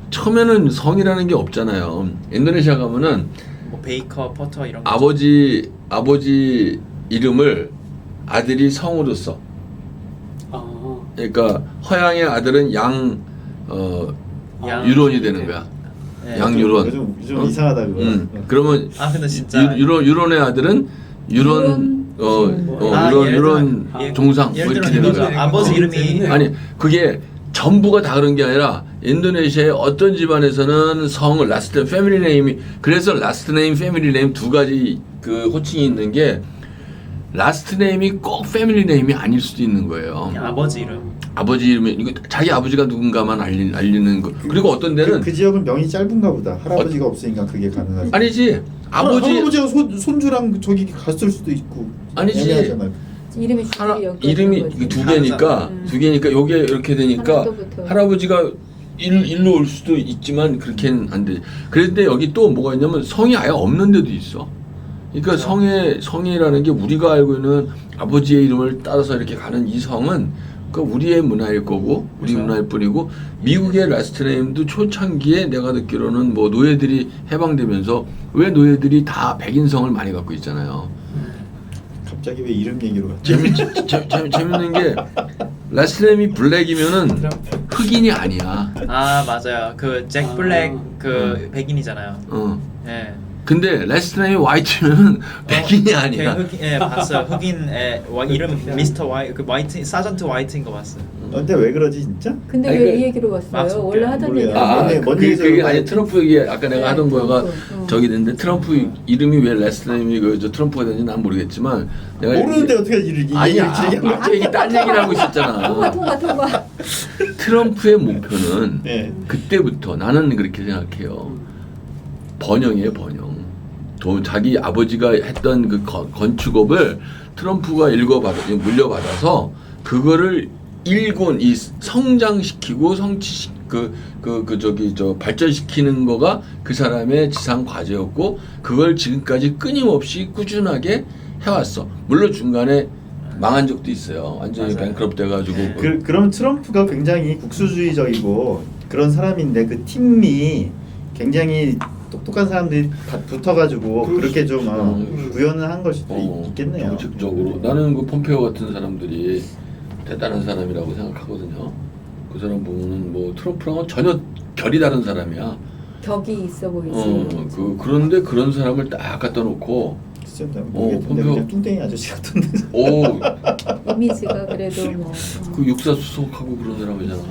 처음에는 성이라는 게 없잖아요. 인도네시아 가면은 뭐 베이커, 퍼터 이런 거. 아버지 이름을 아들이 성으로 써. 그러니까 허양의 아들은 양 유론이 되는 거야. 네. 양유론. 좀 이상하다 그거. 그러면 근데 진짜 유론의 아들은 유론 유론 종상 뭐 예를 이렇게 들어 되는 이거죠. 거야. 아버지 이름이 아니 그게 전부가 다 그런 게 아니라 인도네시아의 어떤 집안에서는 성을 라스트 패밀리 네임이 그래서 라스트 네임 패밀리 네임 두 가지 그 호칭이 있는 게 라스트 네임이 꼭 패밀리 네임이 아닐 수도 있는 거예요. 그냥 아버지 이름. 아버지 이름이 이거 자기 아버지가 누군가만 알리는 거. 그리고 어떤 데는 그 지역은 명이 짧은가 보다. 할아버지가 없으니까 그게 가능하지. 아니지 할아버지가 손주랑 저기 갔을 수도 있고. 아니지. 애매하잖아요. 이름이 이름이 두 개니까 요게 이렇게 되니까 할아버지가 일로 올 수도 있지만 그렇게는 안 돼. 그런데 여기 또 뭐가 있냐면 성이 아예 없는 데도 있어. 그러니까 성이라는 게 우리가 알고 있는 아버지의 이름을 따라서 이렇게 가는 이 성은 그러니까 우리의 문화일 거고 우리 그렇죠. 문화일 뿐이고 미국의 라스트 네임도 초창기에 내가 듣기로는 뭐 노예들이 해방되면서 왜 노예들이 다 백인성을 많이 갖고 있잖아요. 갑자기 왜 이름 얘기로 갔지? 재밌는 게 라스트 네임이 블랙이면은 흑인이 아니야. 아 맞아요. 그 잭 블랙 그 어. 백인이잖아요. 예. 근데 라스트 네임이 화이트면은 백인이 아니야. 흑인, 예 봤어요. 흑인의 이름 미스터 와이 그 화이트 사전트 화이트인 거 봤어요. 근데 왜 그러지 진짜? 근데 아니, 왜 그- 이 얘기로 왔어요? 맞습니다. 원래 하던 모르겠어요. 얘기 아, 뭔 그게 얘기죠? 아니 트럼프 얘기 아까 내가 네, 하던 거가 트럼프. 저기 있는데 트럼프 이름이 왜 라스트 네임이 저 트럼프가 되는지 난 모르겠지만 내가 모르는데 어떻게 이렇게 아니야 얘기하는 거야? 갑자기 딴 얘기를 하고 있었잖아. 통과. 트럼프의 목표는 네. 그때부터 나는 그렇게 생각해요. 번영이에요, 번영. 자기 아버지가 했던 그 건축업을 트럼프가 물려받아서 그거를 일군 이 성장시키고 발전시키는 거가 그 사람의 지상 과제였고 그걸 지금까지 끊임없이 꾸준하게 해왔어. 물론 중간에 망한 적도 있어요. 완전히 맞아요. 뱅크럽 돼가지고 그럼 트럼프가 굉장히 국수주의적이고 그런 사람인데 그 팀이 굉장히 똑똑한 사람들이 다 붙어가지고 그렇게 좀 구현을 한 걸 수도 있겠네요. 정책적으로 나는 그 폼페오 같은 사람들이 대단한 사람이라고 생각하거든요. 그 사람 보면은 뭐 트럼프랑은 전혀 결이 다른 사람이야. 격이 있어 보이지. 그런데 그런 사람을 딱 갖다 놓고 진짜 모르겠는데 폼페오. 그냥 뚱땡이 아저씨 같은데. 이미지가 그래도 뭐 그 육사 수석하고 그런 사람이잖아.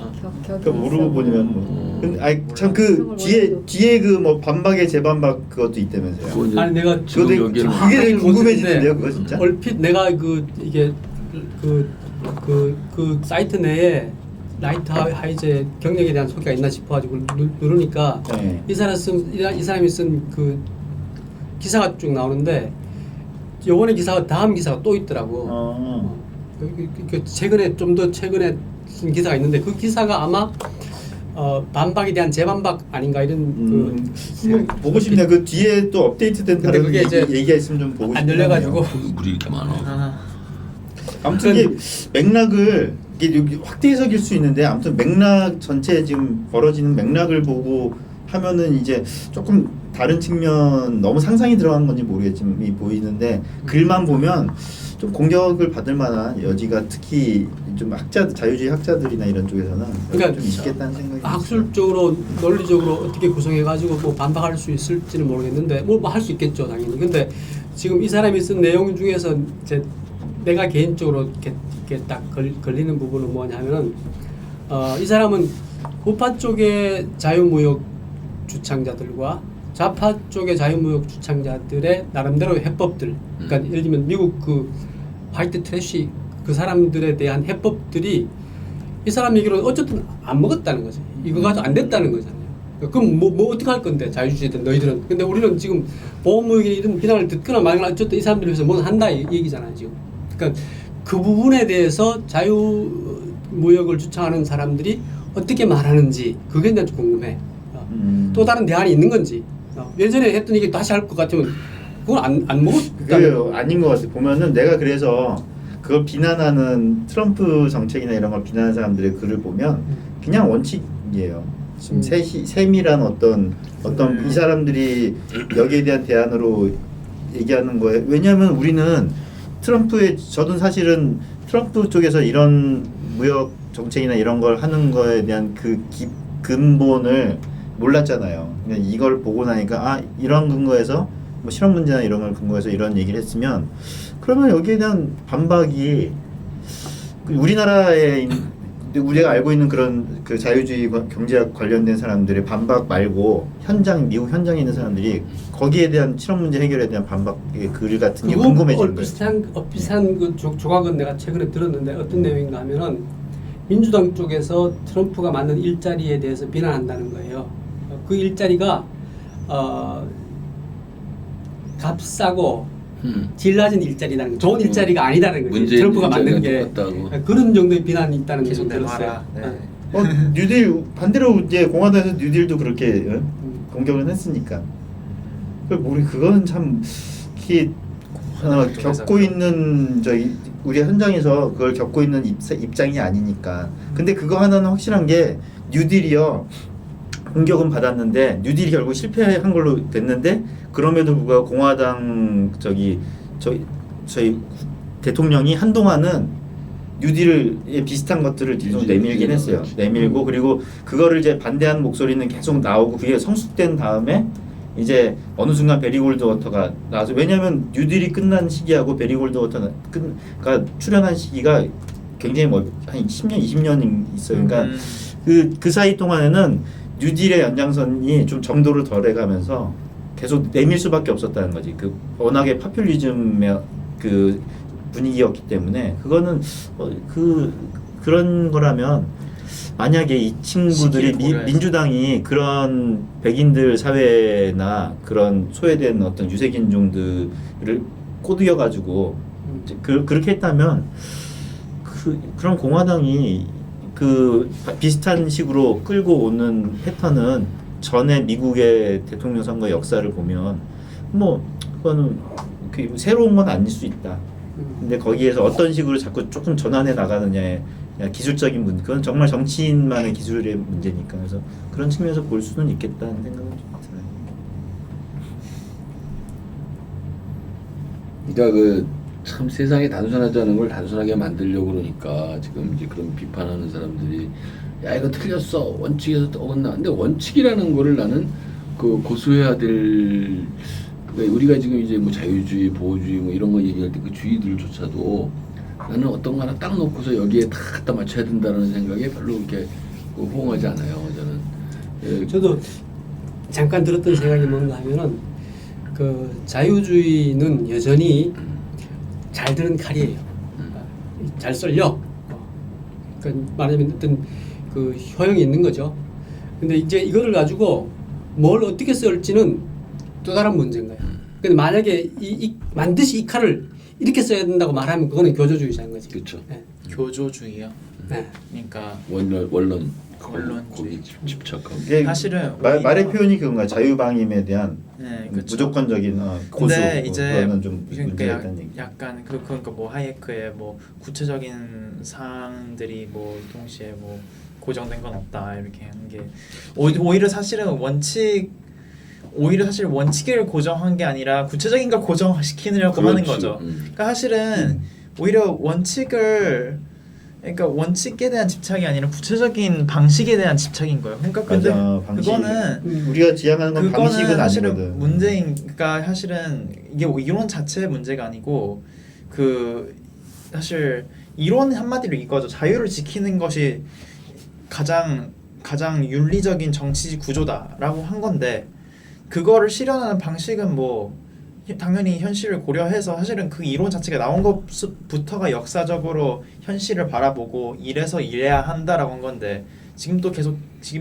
격이 그 모르고 있어 보니면 보이고. 뭐. 근데 아니 참 그 뒤에 그 뭐 반박에 재반박 그것도 있다면서요. 그거 이제 아니 내가 지금 그거 여기는 되게 되게 못 궁금해지는데요, 듣는데 그거 진짜? 얼핏 내가 이게 그 사이트 내에 라이트 하이제 경력에 대한 소개가 있나 싶어가지고 누르니까 네. 이 사람이 쓴 그 기사가 쭉 나오는데 요번에 기사가 다음 기사가 또 있더라고. 최근에 좀 더 최근에 쓴 기사가 있는데 그 기사가 아마 반박에 대한 재반박 아닌가 이런 보고 싶네. 그 뒤에 또 업데이트된 근데 다른 그게 이제 얘기가 있으면 좀 보고 싶네요. 안 열려가지고 물이 이렇게 많아. 아무튼 이게 맥락을 이게 여기 확대 해석일 수 있는데 아무튼 맥락 전체 지금 벌어지는 맥락을 보고 하면은 이제 조금 다른 측면 너무 상상이 들어가는 건지 모르겠지만 보이는데 글만 보면 좀 공격을 받을 만한 여지가 특히 좀 자유주의 학자들이나 이런 쪽에서는 그러니까 좀 있겠다는 생각이 학술적으로 논리적으로 어떻게 구성해가지고 뭐 반박할 수 있을지는 모르겠는데 뭐 할 수 있겠죠 당연히. 근데 지금 이 사람이 쓴 내용 중에서 이제 내가 개인적으로 이렇게 딱 걸리는 부분은 뭐냐면은 이 사람은 우파 쪽의 자유무역 주창자들과 좌파 쪽의 자유무역 주창자들의 나름대로 해법들, 그러니까 예를 들면 미국 그 화이트 트래쉬 그 사람들에 대한 해법들이 이 사람 얘기로는 어쨌든 안 먹었다는 거지. 이거 가지고 안 됐다는 거잖아요. 그럼 뭐 어떻게 할 건데 자유주의든 너희들은. 근데 우리는 지금 보호무역에 이런 비난을 듣거나 말거나 어쨌든 이 사람들을 위해서 뭘 한다 이 얘기잖아요 지금. 그러니까 그 부분에 대해서 자유무역을 주창하는 사람들이 어떻게 말하는지 그게 난 좀 궁금해. 또 다른 대안이 있는 건지. 예전에 했던 얘기 다시 할 것 같으면 그건 안 먹었다는 그게요 아닌 것 같아. 보면은 내가 그래서 그걸 비난하는 트럼프 정책이나 이런 걸 비난하는 사람들의 글을 보면 그냥 원칙이에요. 지금 세밀한 어떤 이 사람들이 여기에 대한 대안으로 얘기하는 거예요. 왜냐하면 우리는 저는 사실은 트럼프 쪽에서 이런 무역 정책이나 이런 걸 하는 거에 대한 그 근본을 몰랐잖아요. 그냥 이걸 보고 나니까 이런 근거에서 뭐 실험 문제나 이런 걸 근거해서 이런 얘기를 했으면 그러면 여기에 대한 반박이 우리나라에 우리가 알고 있는 그런 그 자유주의 경제학 관련된 사람들의 반박 말고 미국 현장에 있는 사람들이 거기에 대한 실험 문제 해결에 대한 반박의 글 같은 게 궁금해지는 거예요. 비슷한 그 조각은 내가 최근에 들었는데 어떤 내용인가 하면은 민주당 쪽에서 트럼프가 만든 일자리에 대해서 비난한다는 거예요. 그 일자리가 값싸고 질 낮은 일자리라는 거, 좋은 일자리가 아니다는 거지. 트럼프가 만든 게 그런 정도의 비난이 있다는 걸 들었어요. 네. 뉴딜 반대로 이제 공화당에서 뉴딜도 그렇게 공격을 했으니까. 그거는 참 겪고 있는 우리 현장에서 그걸 겪고 있는 입장이 아니니까. 근데 그거 하나는 확실한 게 뉴딜이요. 공격은 받았는데 뉴딜이 결국 실패한 걸로 됐는데 그럼에도 불구하고 공화당 저희 대통령이 한동안은 뉴딜에 비슷한 것들을 계속 내밀긴 했어요. 내밀고 그리고 그거를 이제 반대하는 목소리는 계속 나오고 그게 성숙된 다음에 이제 어느 순간 베리 골드워터가 나와서 왜냐하면 뉴딜이 끝난 시기하고 베리 골드워터가 출연한 시기가 굉장히 한 10년, 20년 있어요. 그러니까 그 사이 동안에는 뉴딜의 연장선이 좀 정도를 덜해가면서 계속 내밀 수밖에 없었다는 거지. 그 워낙에 파퓰리즘의 그 분위기였기 때문에 그거는 그런 거라면 만약에 이 친구들이 민주당이 그런 백인들 사회나 그런 소외된 어떤 유색인종들을 꼬드겨 가지고 그렇게 했다면 그런 공화당이 그 비슷한 식으로 끌고 오는 패턴은 전에 미국의 대통령 선거 역사를 보면 뭐 그거는 새로운 건 아닐 수 있다. 근데 거기에서 어떤 식으로 자꾸 조금 전환해 나가느냐의 기술적인 문제, 그건 정말 정치인만의 기술의 문제니까 그래서 그런 측면에서 볼 수는 있겠다는 생각은 좀 들어요. 그러니까 참 세상에 단순하지 않은 걸 단순하게 만들려고 그러니까 지금 이제 그런 비판하는 사람들이 야 이거 틀렸어 원칙에서 어긋나. 근데 원칙이라는 거를 나는 고수해야 될 그러니까 우리가 지금 이제 뭐 자유주의, 보호주의 뭐 이런 거 얘기할 때 그 주의들조차도 나는 어떤 거 하나 딱 놓고서 여기에 다 갖다 맞춰야 된다는 생각에 별로 그렇게 호응하지 않아요. 저는. 예. 저도 잠깐 들었던 생각이 뭔가 하면은 그 자유주의는 여전히 잘 드는 칼이에요. 잘 썰려. 그러니까 말하자면 어떤 그 효용이 있는 거죠. 근데 이제 이거를 가지고 뭘 어떻게 쓸지는 또 다른 문제인 거예요. 근데 만약에 반드시 이 칼을 이렇게 써야 된다고 말하면 그거는 교조주의자인 거지. 그렇죠. 네. 교조주의요. 네. 그러니까 원론 원론주의. 거기 집착하고. 사실은 말의 표현이 그건가요? 자유방임에 대한 네, 그쵸. 무조건적인 고수. 근데 이제 그거는 좀 문제가 그러니까 있다는 얘기. 약간 그러니까 뭐 하이에크의 뭐 구체적인 사항들이 뭐 동시에 뭐 고정된 건 없다 이렇게 하는 게 오히려 사실은 사실 원칙을 고정한 게 아니라 구체적인 걸 고정시키려고 하는 거죠. 그러니까 사실은 오히려 그러니까 원칙에 대한 집착이 아니라 구체적인 방식에 대한 집착인 거예요. 그러니까 근데 맞아, 방식. 그거는 우리가 지향하는 건 방식은 사실은 아니거든. 그러니까 사실은 이게 이론 자체의 문제가 아니고 사실 이론 한마디로 이거죠. 자유를 지키는 것이 가장 윤리적인 정치 구조다라고 한 건데 그거를 실현하는 방식은 뭐 당연히 현실을 고려해서 사실은 그 이론 자체가 나온 것부터가 역사적으로 현실을 바라보고 이래야 한다라고 한 건데 지금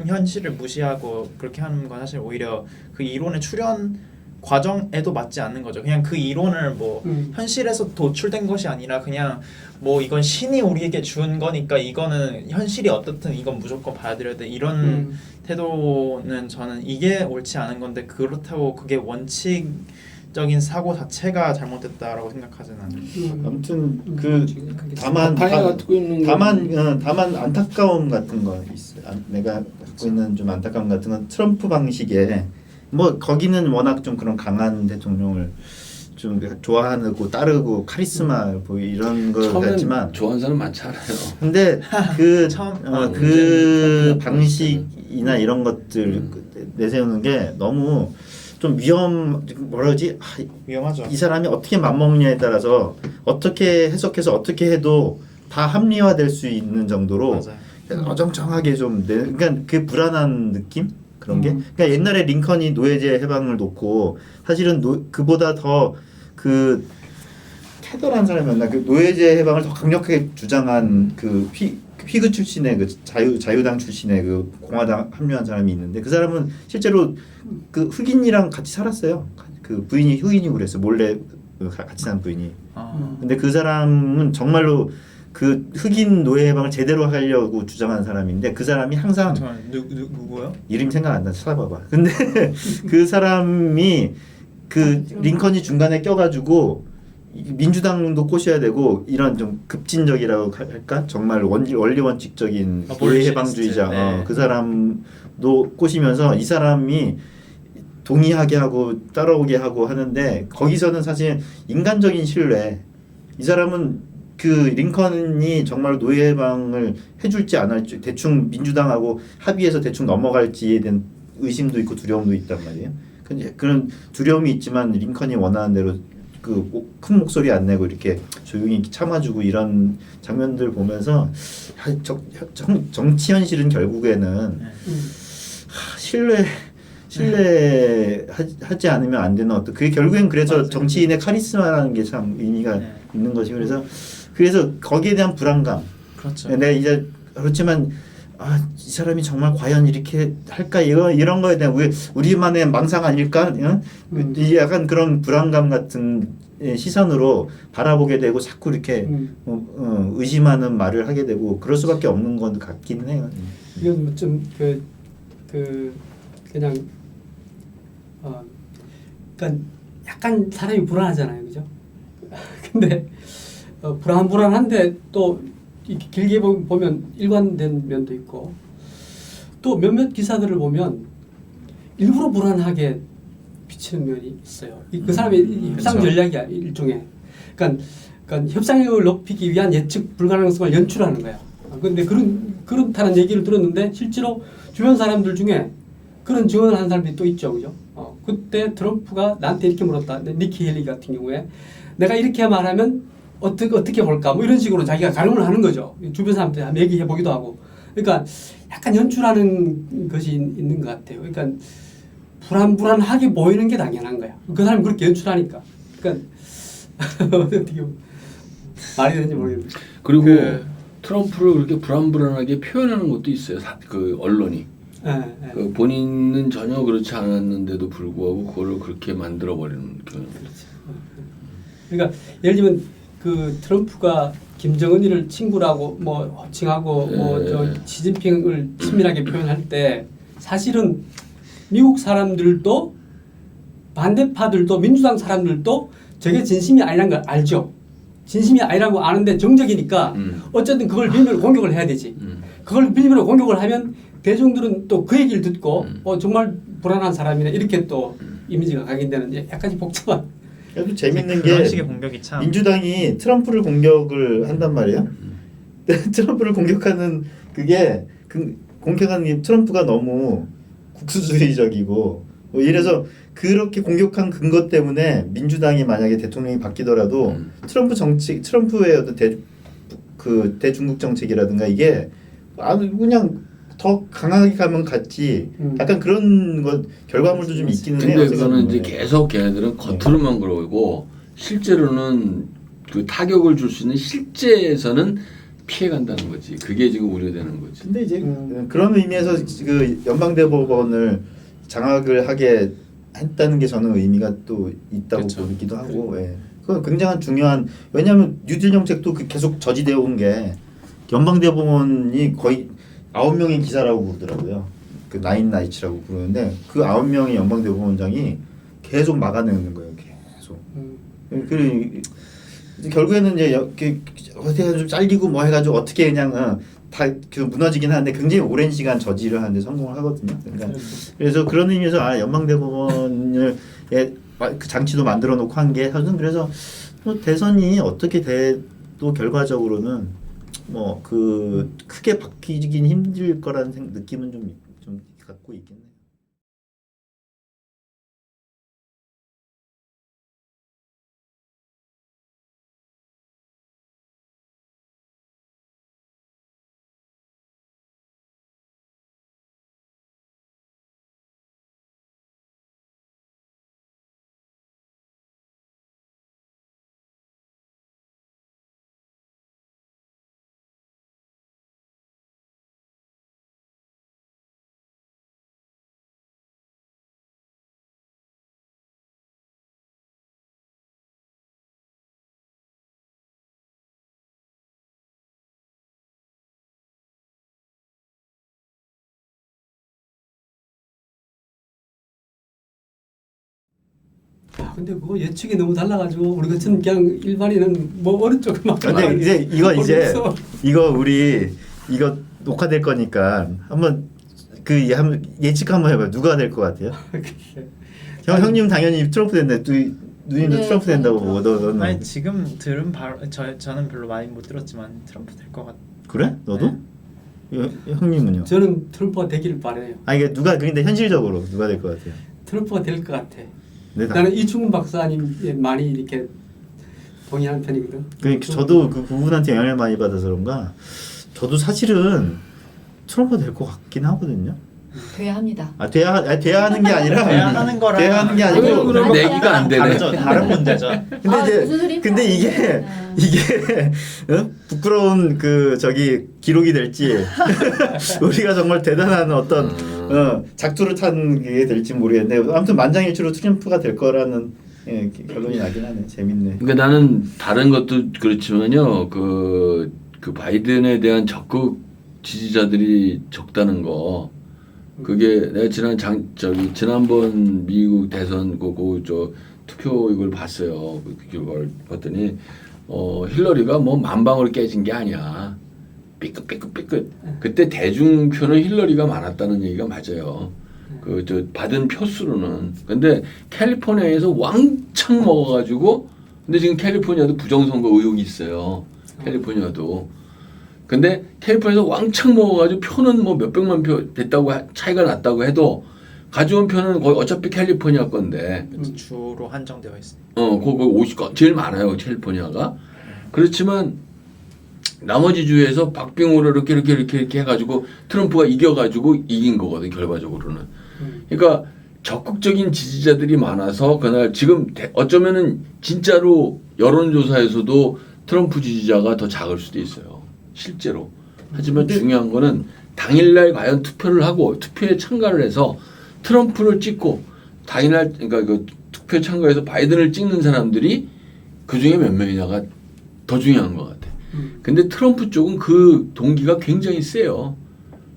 현실을 무시하고 그렇게 하는 건 사실 오히려 그 이론의 출현 과정에도 맞지 않는 거죠. 그냥 그 이론을 뭐 현실에서 도출된 것이 아니라 그냥 뭐 이건 신이 우리에게 준 거니까 이거는 현실이 어떻든 이건 무조건 받아들여야 돼 이런 태도는 저는 이게 옳지 않은 건데 그렇다고 그게 원칙적인 사고 자체가 잘못됐다라고 생각하지는 않아요. 아무튼 다만 안타까움 같은 거 있어요. 내가 갖고 있는 좀 안타까움 같은 건 트럼프 방식에 뭐 거기는 워낙 좀 그런 강한 대통령을 좀 좋아하고 따르고 카리스마 이런 걸 같지만 좋아하는 사람 많지 않아요. 근데 그 방식이나 이런 것들 내세우는 게 너무 좀 위험하죠. 이 사람이 어떻게 맞먹냐에 따라서 어떻게 해석해서 어떻게 해도 다 합리화될 수 있는 정도로 맞아요. 어정쩡하게 그러니까 그 불안한 느낌 그런 게 그러니까 옛날에 링컨이 노예제 해방을 놓고 사실은 그보다 더 캐더라는 사람이었나 그 노예제 해방을 더 강력하게 주장한 그 휘그 출신의 그 자유당 출신의 그 공화당 합류한 사람이 있는데 그 사람은 실제로 그 흑인이랑 같이 살았어요. 그 부인이 흑인이고 그랬어 몰래 같이 산 부인이. 근데 그 사람은 정말로 그 흑인 노예 해방을 제대로 하려고 주장한 사람인데 그 사람이 항상 누구요? 이름 생각 안 나 찾아봐봐. 근데 그 사람이 그 링컨이 중간에 껴가지고 민주당도 꼬셔야 되고 이런 좀 급진적이라고 할까? 정말 원리 원칙적인 아, 노예 해방주의자 네. 그 사람도 꼬시면서 이 사람이 동의하게 하고 따라오게 하고 하는데 거기서는 사실 인간적인 신뢰 이 사람은 그 링컨이 정말 노예 해방을 해줄지 안 할지 대충 민주당하고 합의해서 대충 넘어갈지에 대한 의심도 있고 두려움도 있단 말이에요. 근데 그런 두려움이 있지만 링컨이 원하는 대로 그 큰 목소리 안 내고 이렇게 조용히 참아주고 이런 장면들 보면서 정치 현실은 결국에는 신뢰하지 않으면 안 되는 어떤 그게 결국엔 그래서 맞아요. 정치인의 카리스마라는 게 참 의미가 네. 있는 것이 그래서 거기에 대한 불안감. 그렇죠. 내가 이제 그렇지만 이 사람이 정말 과연 이렇게 할까 이런 거에 대한 우리만의 망상 아닐까? 약간 그런 불안감 같은 시선으로 바라보게 되고 자꾸 이렇게 의심하는 말을 하게 되고 그럴 수밖에 없는 건 같긴 해요. 이건 좀 그냥 그러니까 약간 사람이 불안하잖아요, 그죠? 근데 불안한데 또 이렇게 길게 보면 일관된 면도 있고 또 몇몇 기사들을 보면 일부러 불안하게 비치는 면이 있어요. 그 사람의 협상 전략이야 일종의. 그러니까 협상력을 높이기 위한 예측 불가능성을 연출하는 거야. 근데 그렇다는 얘기를 들었는데 실제로 주변 사람들 중에 그런 증언을 하는 사람들이 또 있죠, 그죠? 그때 트럼프가 나한테 이렇게 물었다. 니키 헬리 같은 경우에 내가 이렇게 말하면 어떻게 볼까? 뭐 이런 식으로 자기가 가늠을 하는 거죠. 주변 사람한테 한번 얘기해 보기도 하고. 그러니까 약간 연출하는 것이 있는 것 같아요. 그러니까 불안하게 보이는 게 당연한 거야. 그 사람이 그렇게 연출하니까. 그러니까 어떻게 말이 되는지 모르겠는데. 그리고 트럼프를 그렇게 불안하게 표현하는 것도 있어요. 그 언론이. 그 본인은 전혀 그렇지 않았는데도 불구하고 그거를 그렇게 만들어 버리는 경우가 있어요. 그러니까 예를 들면 그 트럼프가 김정은이를 친구라고 뭐 호칭하고 뭐 저 시진핑을 친밀하게 표현할 때 사실은 미국 사람들도 반대파들도 민주당 사람들도 저게 진심이 아니라는 걸 알죠. 진심이 아니라고 아는데 정적이니까 어쨌든 그걸 빌미로 공격을 해야 되지. 그걸 빌미로 공격을 하면 대중들은 또 그 얘기를 듣고 정말 불안한 사람이네 이렇게 또 이미지가 각인되는 약간 복잡한. 그래도 재밌는 그런 게 식의 공격이 참 민주당이 트럼프를 공격을 한단 말이에요. 트럼프를 공격하는 그게 공격하는 게 트럼프가 너무 국수주의적이고 뭐 이래서 그렇게 공격한 근거 때문에 민주당이 만약에 대통령이 바뀌더라도 트럼프의 어떤 대중국 정책이라든가 이게 그냥 더 강하게 가면 갔지. 약간 그런 것 결과물도 좀 있기는 해요. 근데 그거는 이제 계속 걔네들은 겉으로만 그러고 실제로는 그 타격을 줄 수 있는 실제에서는 피해 간다는 거지. 그게 지금 우려되는 거지. 근데 이제 그런 의미에서 그 연방대법원을 장악을 하게 했다는 게 저는 의미가 또 있다고 그렇죠. 보기도 하고, 그건 굉장한 중요한. 왜냐하면 뉴딜 정책도 계속 저지되어 온 게 연방대법원이 거의 9명의 기사라고 부르더라고요. 그 나인 나이츠라고 부르는데 그 9명의 연방대법원장이 계속 막아내는 거예요. 계속. 그리고 결국에는 이제 어떻게 좀 잘리고 뭐 해가지고 어떻게 그냥 다 그 무너지긴 하는데 굉장히 오랜 시간 저지를 하는데 성공을 하거든요. 그러니까 그래서 그런 의미에서 연방대법원을 그 장치도 만들어 놓고 한 게 사실은 그래서 대선이 어떻게 돼도 결과적으로는 뭐 그 크게 바뀌긴 힘들 거라는 느낌은 좀 갖고 있긴 해요. 근데 그거 예측이 너무 달라가지고 우리 같은 그냥 일반인은 뭐 어느 쪽을 막. 근데 이제 모르겠어. 이거 우리 이거 녹화될 거니까 한번 한번 예측 한번 해봐요. 누가 될 것 같아요? 형님 당연히 트럼프 된다. 누님도 네, 트럼프 된다고 저는 보고 너는 아니 지금 들은 저는 별로 많이 못 들었지만 트럼프 될 것 같. 그래? 너도? 형님은요? 저는 트럼프가 되기를 바래요. 아 이게 누가 근데 현실적으로 누가 될 것 같아요? 트럼프가 될 것 같아. 네, 나는 이충훈 박사님 많이 이렇게 동의하는 편이거든. 그러니까 저도 그분한테 영향을 많이 받아서 그런가. 저도 사실은 트럼프가 될 것 같긴 하거든요. 돼야 합니다. 돼야 하는 게 아니라 돼야 하는 거랑 돼야 하는 게 아니고 그럼 내기가 안 되네. 다르죠. 다른 문제죠. 근데 이제 무슨 소리냐? 근데 이게 부끄러운 기록이 될지 우리가 정말 대단한 어떤 작두를 탄 게 될지 모르겠는데 아무튼 만장일치로 트럼프가 될 거라는 결론이 나긴 하네. 재밌네. 그러니까 나는 다른 것도 그렇지만요. 그 바이든에 대한 적극 지지자들이 적다는 거. 그게 내가 지난번 미국 대선 저 투표 이걸 봤어요. 그 결과를 봤더니 힐러리가 뭐 만방으로 깨진 게 아니야. 삐끗. 그때 대중표는 힐러리가 많았다는 얘기가 맞아요. 저 받은 표수로는. 근데 캘리포니아에서 왕창 먹어가지고 근데 지금 캘리포니아도 부정선거 의혹이 있어요. 캘리포니아도. 근데 캘리포니아에서 왕창 먹어가지고 표는 뭐 몇백만 표 됐다고 차이가 났다고 해도 가져온 표는 거의 어차피 캘리포니아 건데. 주로 한정되어 있습니다. 그거 50건 제일 많아요 캘리포니아가. 그렇지만 나머지 주에서 박빙으로 이렇게 해가지고 트럼프가 이겨가지고 이긴 거거든 결과적으로는. 그러니까 적극적인 지지자들이 많아서 그날 지금 어쩌면은 진짜로 여론조사에서도 트럼프 지지자가 더 작을 수도 있어요. 실제로. 하지만 중요한 거는 당일날 과연 투표를 하고 투표에 참가를 해서 트럼프를 찍고 당일날 그러니까 그 투표에 참가해서 바이든을 찍는 사람들이 그 중에 몇 명이냐가 더 중요한 것 같아. 근데 트럼프 쪽은 그 동기가 굉장히 세요.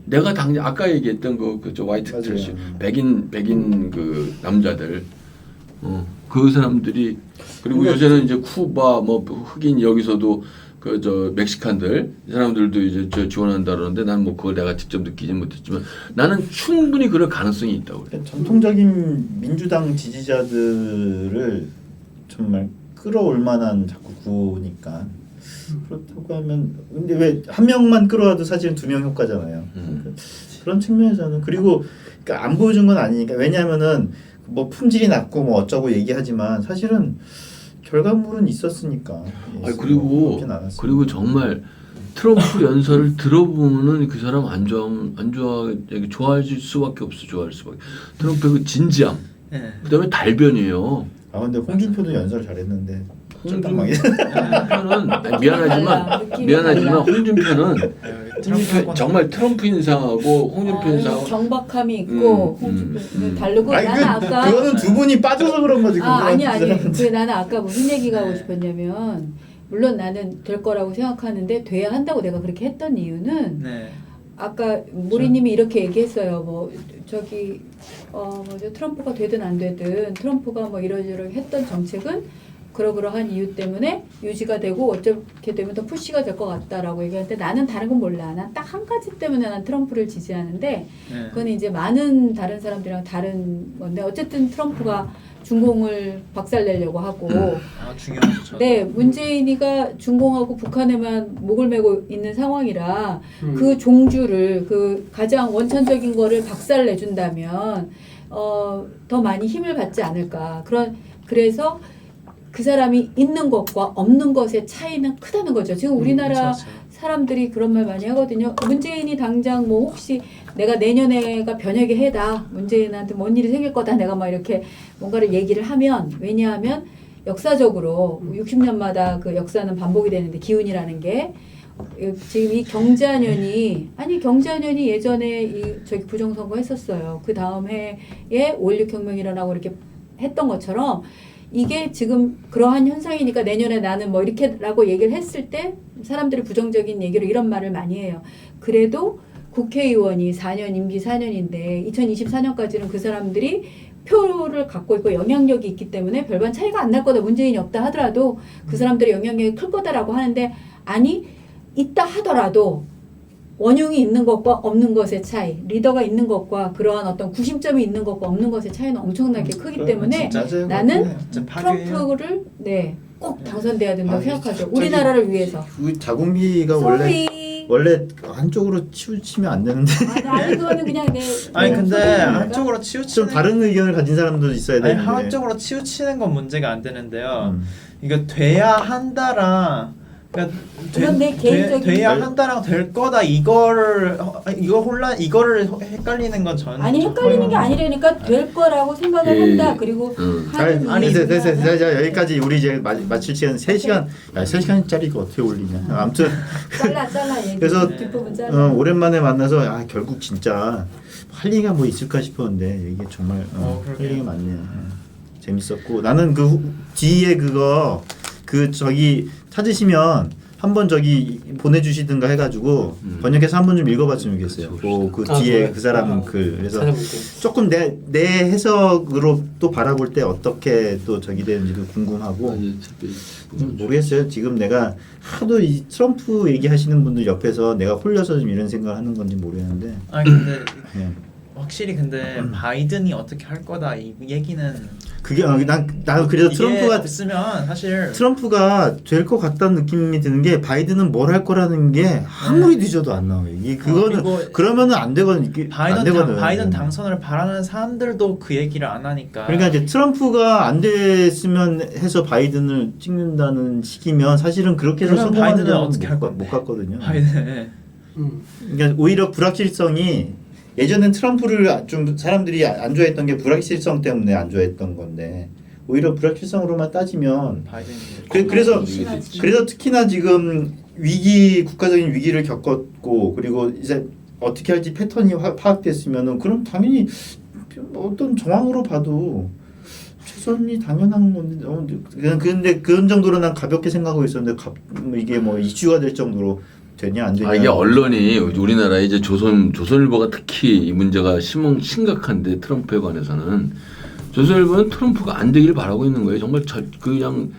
내가 당장 아까 얘기했던 저 화이트 트래시 백인 그 남자들 그 사람들이 그리고 요새는 이제 쿠바 뭐 흑인 여기서도 저 멕시칸들 이 사람들도 이제 지원한다 그러는데 나는 뭐 그걸 내가 직접 느끼진 못했지만 나는 충분히 그럴 가능성이 있다고 그래. 전통적인 민주당 지지자들을 정말 끌어올 만한 자꾸 구호니까 그렇다고 하면 근데 왜 한 명만 끌어와도 사실은 2명 효과잖아요. 그런 측면에서는 그리고 그러니까 안 보여준 건 아니니까 왜냐하면은 뭐 품질이 낮고 뭐 어쩌고 얘기하지만 사실은 결과물은 있었으니까. 그리고 정말 트럼프 연설을 들어보면은 그 사람 좋아할 수밖에 없어. 좋아할 수밖에. 트럼프의 그 진지함. 네. 그다음에 달변이에요. 근데 홍준표도 연설 잘했는데. 홍준표는 미안하지만 홍준표는 정말 트럼프 인상하고 홍준표 인상하고 경박함이 있고 홍준표 다르고 나는 아까 그거는 두 분이 빠져서 그런 거지. 아니 나는 아까 무슨 얘기가 하고 싶었냐면 물론 나는 될 거라고 생각하는데 돼야 한다고 내가 그렇게 했던 이유는 아까 모리님이 이렇게 얘기했어요. 뭐 트럼프가 되든 안 되든 트럼프가 뭐 이러저러 했던 정책은 그러한 이유 때문에 유지가 되고 어떻게 되면 더 푸시가 될 것 같다라고 얘기하는데 나는 다른 건 몰라. 난 딱 한 가지 때문에 난 트럼프를 지지하는데 그건 이제 많은 다른 사람들이랑 다른 건데 어쨌든 트럼프가 중공을 박살내려고 하고 중요하죠. 네, 문재인이가 중공하고 북한에만 목을 메고 있는 상황이라 그 종주를 그 가장 원천적인 거를 박살내준다면 더 많이 힘을 받지 않을까. 그래서 그 사람이 있는 것과 없는 것의 차이는 크다는 거죠. 지금 우리나라 사람들이 그런 말 많이 하거든요. 문재인이 당장 뭐 혹시 내가 내년에가 변혁의 해다. 문재인한테 뭔 일이 생길 거다. 내가 막 이렇게 뭔가를 얘기를 하면 왜냐하면 역사적으로 60년마다 그 역사는 반복이 되는데 기운이라는 게 지금 이 경자년이 예전에 저기 부정선거 했었어요. 그 다음 해에 5.16 혁명이 일어나고 이렇게 했던 것처럼 이게 지금 그러한 현상이니까 내년에 나는 뭐 이렇게라고 얘기를 했을 때 사람들이 부정적인 얘기로 이런 말을 많이 해요. 그래도 국회의원이 4년 임기 4년인데 2024년까지는 그 사람들이 표를 갖고 있고 영향력이 있기 때문에 별반 차이가 안 날 거다. 문재인이 없다 하더라도 그 사람들의 영향력이 클 거다라고 하는데 아니 있다 하더라도 원흉이 있는 것과 없는 것의 차이, 리더가 있는 것과 그러한 어떤 구심점이 있는 것과 없는 것의 차이는 엄청나게 크기 때문에 나는 트럼프를 꼭 당선돼야 된다고 생각하죠. 우리나라를 위해서. 우리 자궁비가 원래 한쪽으로 치우치면 안 되는데 아니 그거는 그냥 내. 아니 근데 소견이니까. 한쪽으로 좀 치우치는 다른 의견을 가진 사람도 있어야 아니 되는데 한쪽으로 치우치는 건 문제가 안 되는데요. 이거 돼야 한다랑 그러니까 그건 내 개인적인 돼야 한다랑 될 거다 이거를 헷갈리는 건 저는 아니 헷갈리는 게 아니라니까 될 거라고 생각을 한다. 그리고 하는 아니 일이 됐어 중요하다. 여기까지 우리 이제 마칠 시간 3시간 야 3시간짜리가 어떻게 올리냐 아무튼 잘라 얘기. 그래서 뒷부분 잘라. 오랜만에 만나서 결국 진짜 할 얘기가 뭐 있을까 싶었는데 이게 정말 할 얘기가 많네요. 재밌었고 나는 그 뒤에 그거 저기 찾으시면 한번 저기 보내주시든가 해가지고 번역해서 한번 좀 읽어봤으면 좋겠어요. 그 뒤에 그 사람 글 그래서 찾아볼게요. 조금 내 해석으로 또 바라볼 때 어떻게 또 저기 되는지도 궁금하고 모르겠어요. 지금 내가 하도 이 트럼프 얘기하시는 분들 옆에서 내가 홀려서 좀 이런 생각을 하는 건지 모르겠는데 아니 근데 네. 확실히 근데 바이든이 어떻게 할 거다 이 얘기는 그게 난 그래서 트럼프가 없으면 사실 트럼프가 될 것 같다는 느낌이 드는 게 바이든은 뭘 할 거라는 게 아무리 늦어도 안 나와요. 이게 그거는 그러면은 안 되거든. 이게 안 되거든. 바이든 당선을 바라는 사람들도 그 얘기를 안 하니까. 그러니까 이제 트럼프가 안 됐으면 해서 바이든을 찍는다는 식이면 사실은 그렇게 해서 그러면 성공하는 바이든은 데는 어떻게 할 건데? 못 갔거든요. 바이든 그러니까 오히려 불확실성이 예전엔 트럼프를 좀 사람들이 안 좋아했던 게 불확실성 때문에 안 좋아했던 건데 오히려 불확실성으로만 따지면 바이든 그래서 특히나 지금 국가적인 위기를 겪었고 그리고 이제 어떻게 할지 패턴이 파악됐으면은 그럼 당연히 어떤 정황으로 봐도 최선이 당연한 건데 근데 그런 정도로 난 가볍게 생각하고 있었는데 이게 뭐 이슈가 될 정도로 되냐 안 되냐. 이게 언론이 우리나라에 이제 조선일보가 특히 이 문제가 심각한데 트럼프에 관해서는 조선일보는 트럼프가 안 되기를 바라고 있는 거예요. 정말 그냥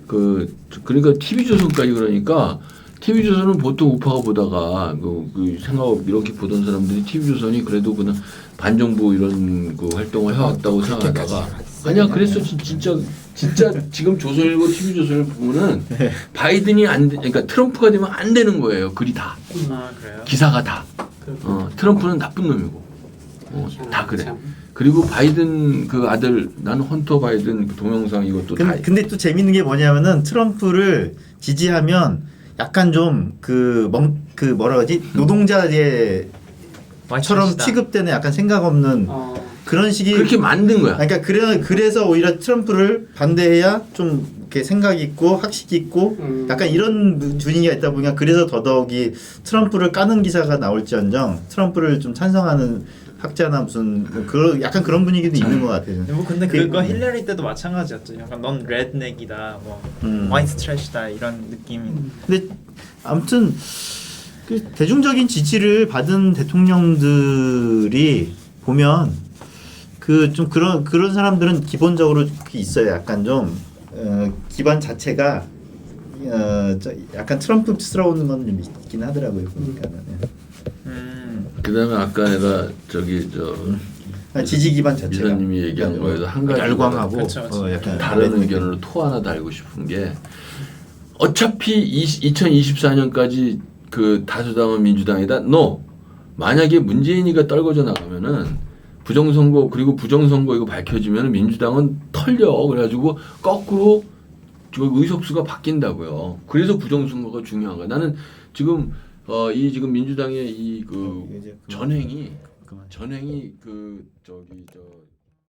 그러니까 TV조선까지 그러니까 TV조선은 보통 우파가 보다가 그 생각 이렇게 보던 사람들이 TV조선이 그래도 그냥 반정부 이런 그 활동을 해왔다고 생각하다가 아니야 그랬어 진짜 지금 조선일보 TV조선을 보면은 바이든이 그러니까 트럼프가 되면 안 되는 거예요. 글이 다 그래요? 기사가 다 트럼프는 나쁜 놈이고 다 그래. 그리고 바이든 그 아들 나는 헌터 바이든 그 동영상 이것도 다. 근데 또 재밌는 게 뭐냐면은 트럼프를 지지하면 약간 좀 뭐라 그러지 노동자의 처럼 취급되는 약간 생각 없는 그런 식이 그렇게 만든 거야. 그러니까 그래서 오히려 트럼프를 반대해야 좀 이렇게 생각 있고 학식 있고 약간 이런 분위기가 있다 보니까 그래서 더더욱이 트럼프를 까는 기사가 나올지언정 트럼프를 좀 찬성하는 학자나 무슨 약간 그런 분위기도 있는 것 같아요. 뭐 근데 그거 힐러리 때도 마찬가지였죠. 약간 넌 레드넥이다, 뭐 화이트 트래시다 이런 느낌이. 근데 아무튼 그 대중적인 지지를 받은 대통령들이 보면 좀 그런 사람들은 기본적으로 있어요. 약간 좀 기반 자체가 약간 트럼프스러운 건 좀 있긴 하더라고요. 보니까는. 그다음에 아까 내가 지지 기반 자체가 이사님이 얘기한 거에서 한 가지 열광하고 약간 다른 의견으로 토 하나 달고 싶은 게 어차피 2024년까지 그 다수당은 민주당이다. 만약에 문재인이가 떨궈져 나가면은 부정선거 그리고 부정선거 이거 밝혀지면 민주당은 털려. 그래가지고 거꾸로 의석수가 바뀐다고요. 그래서 부정선거가 중요한 거야. 나는 지금 지금 민주당의 이 전횡이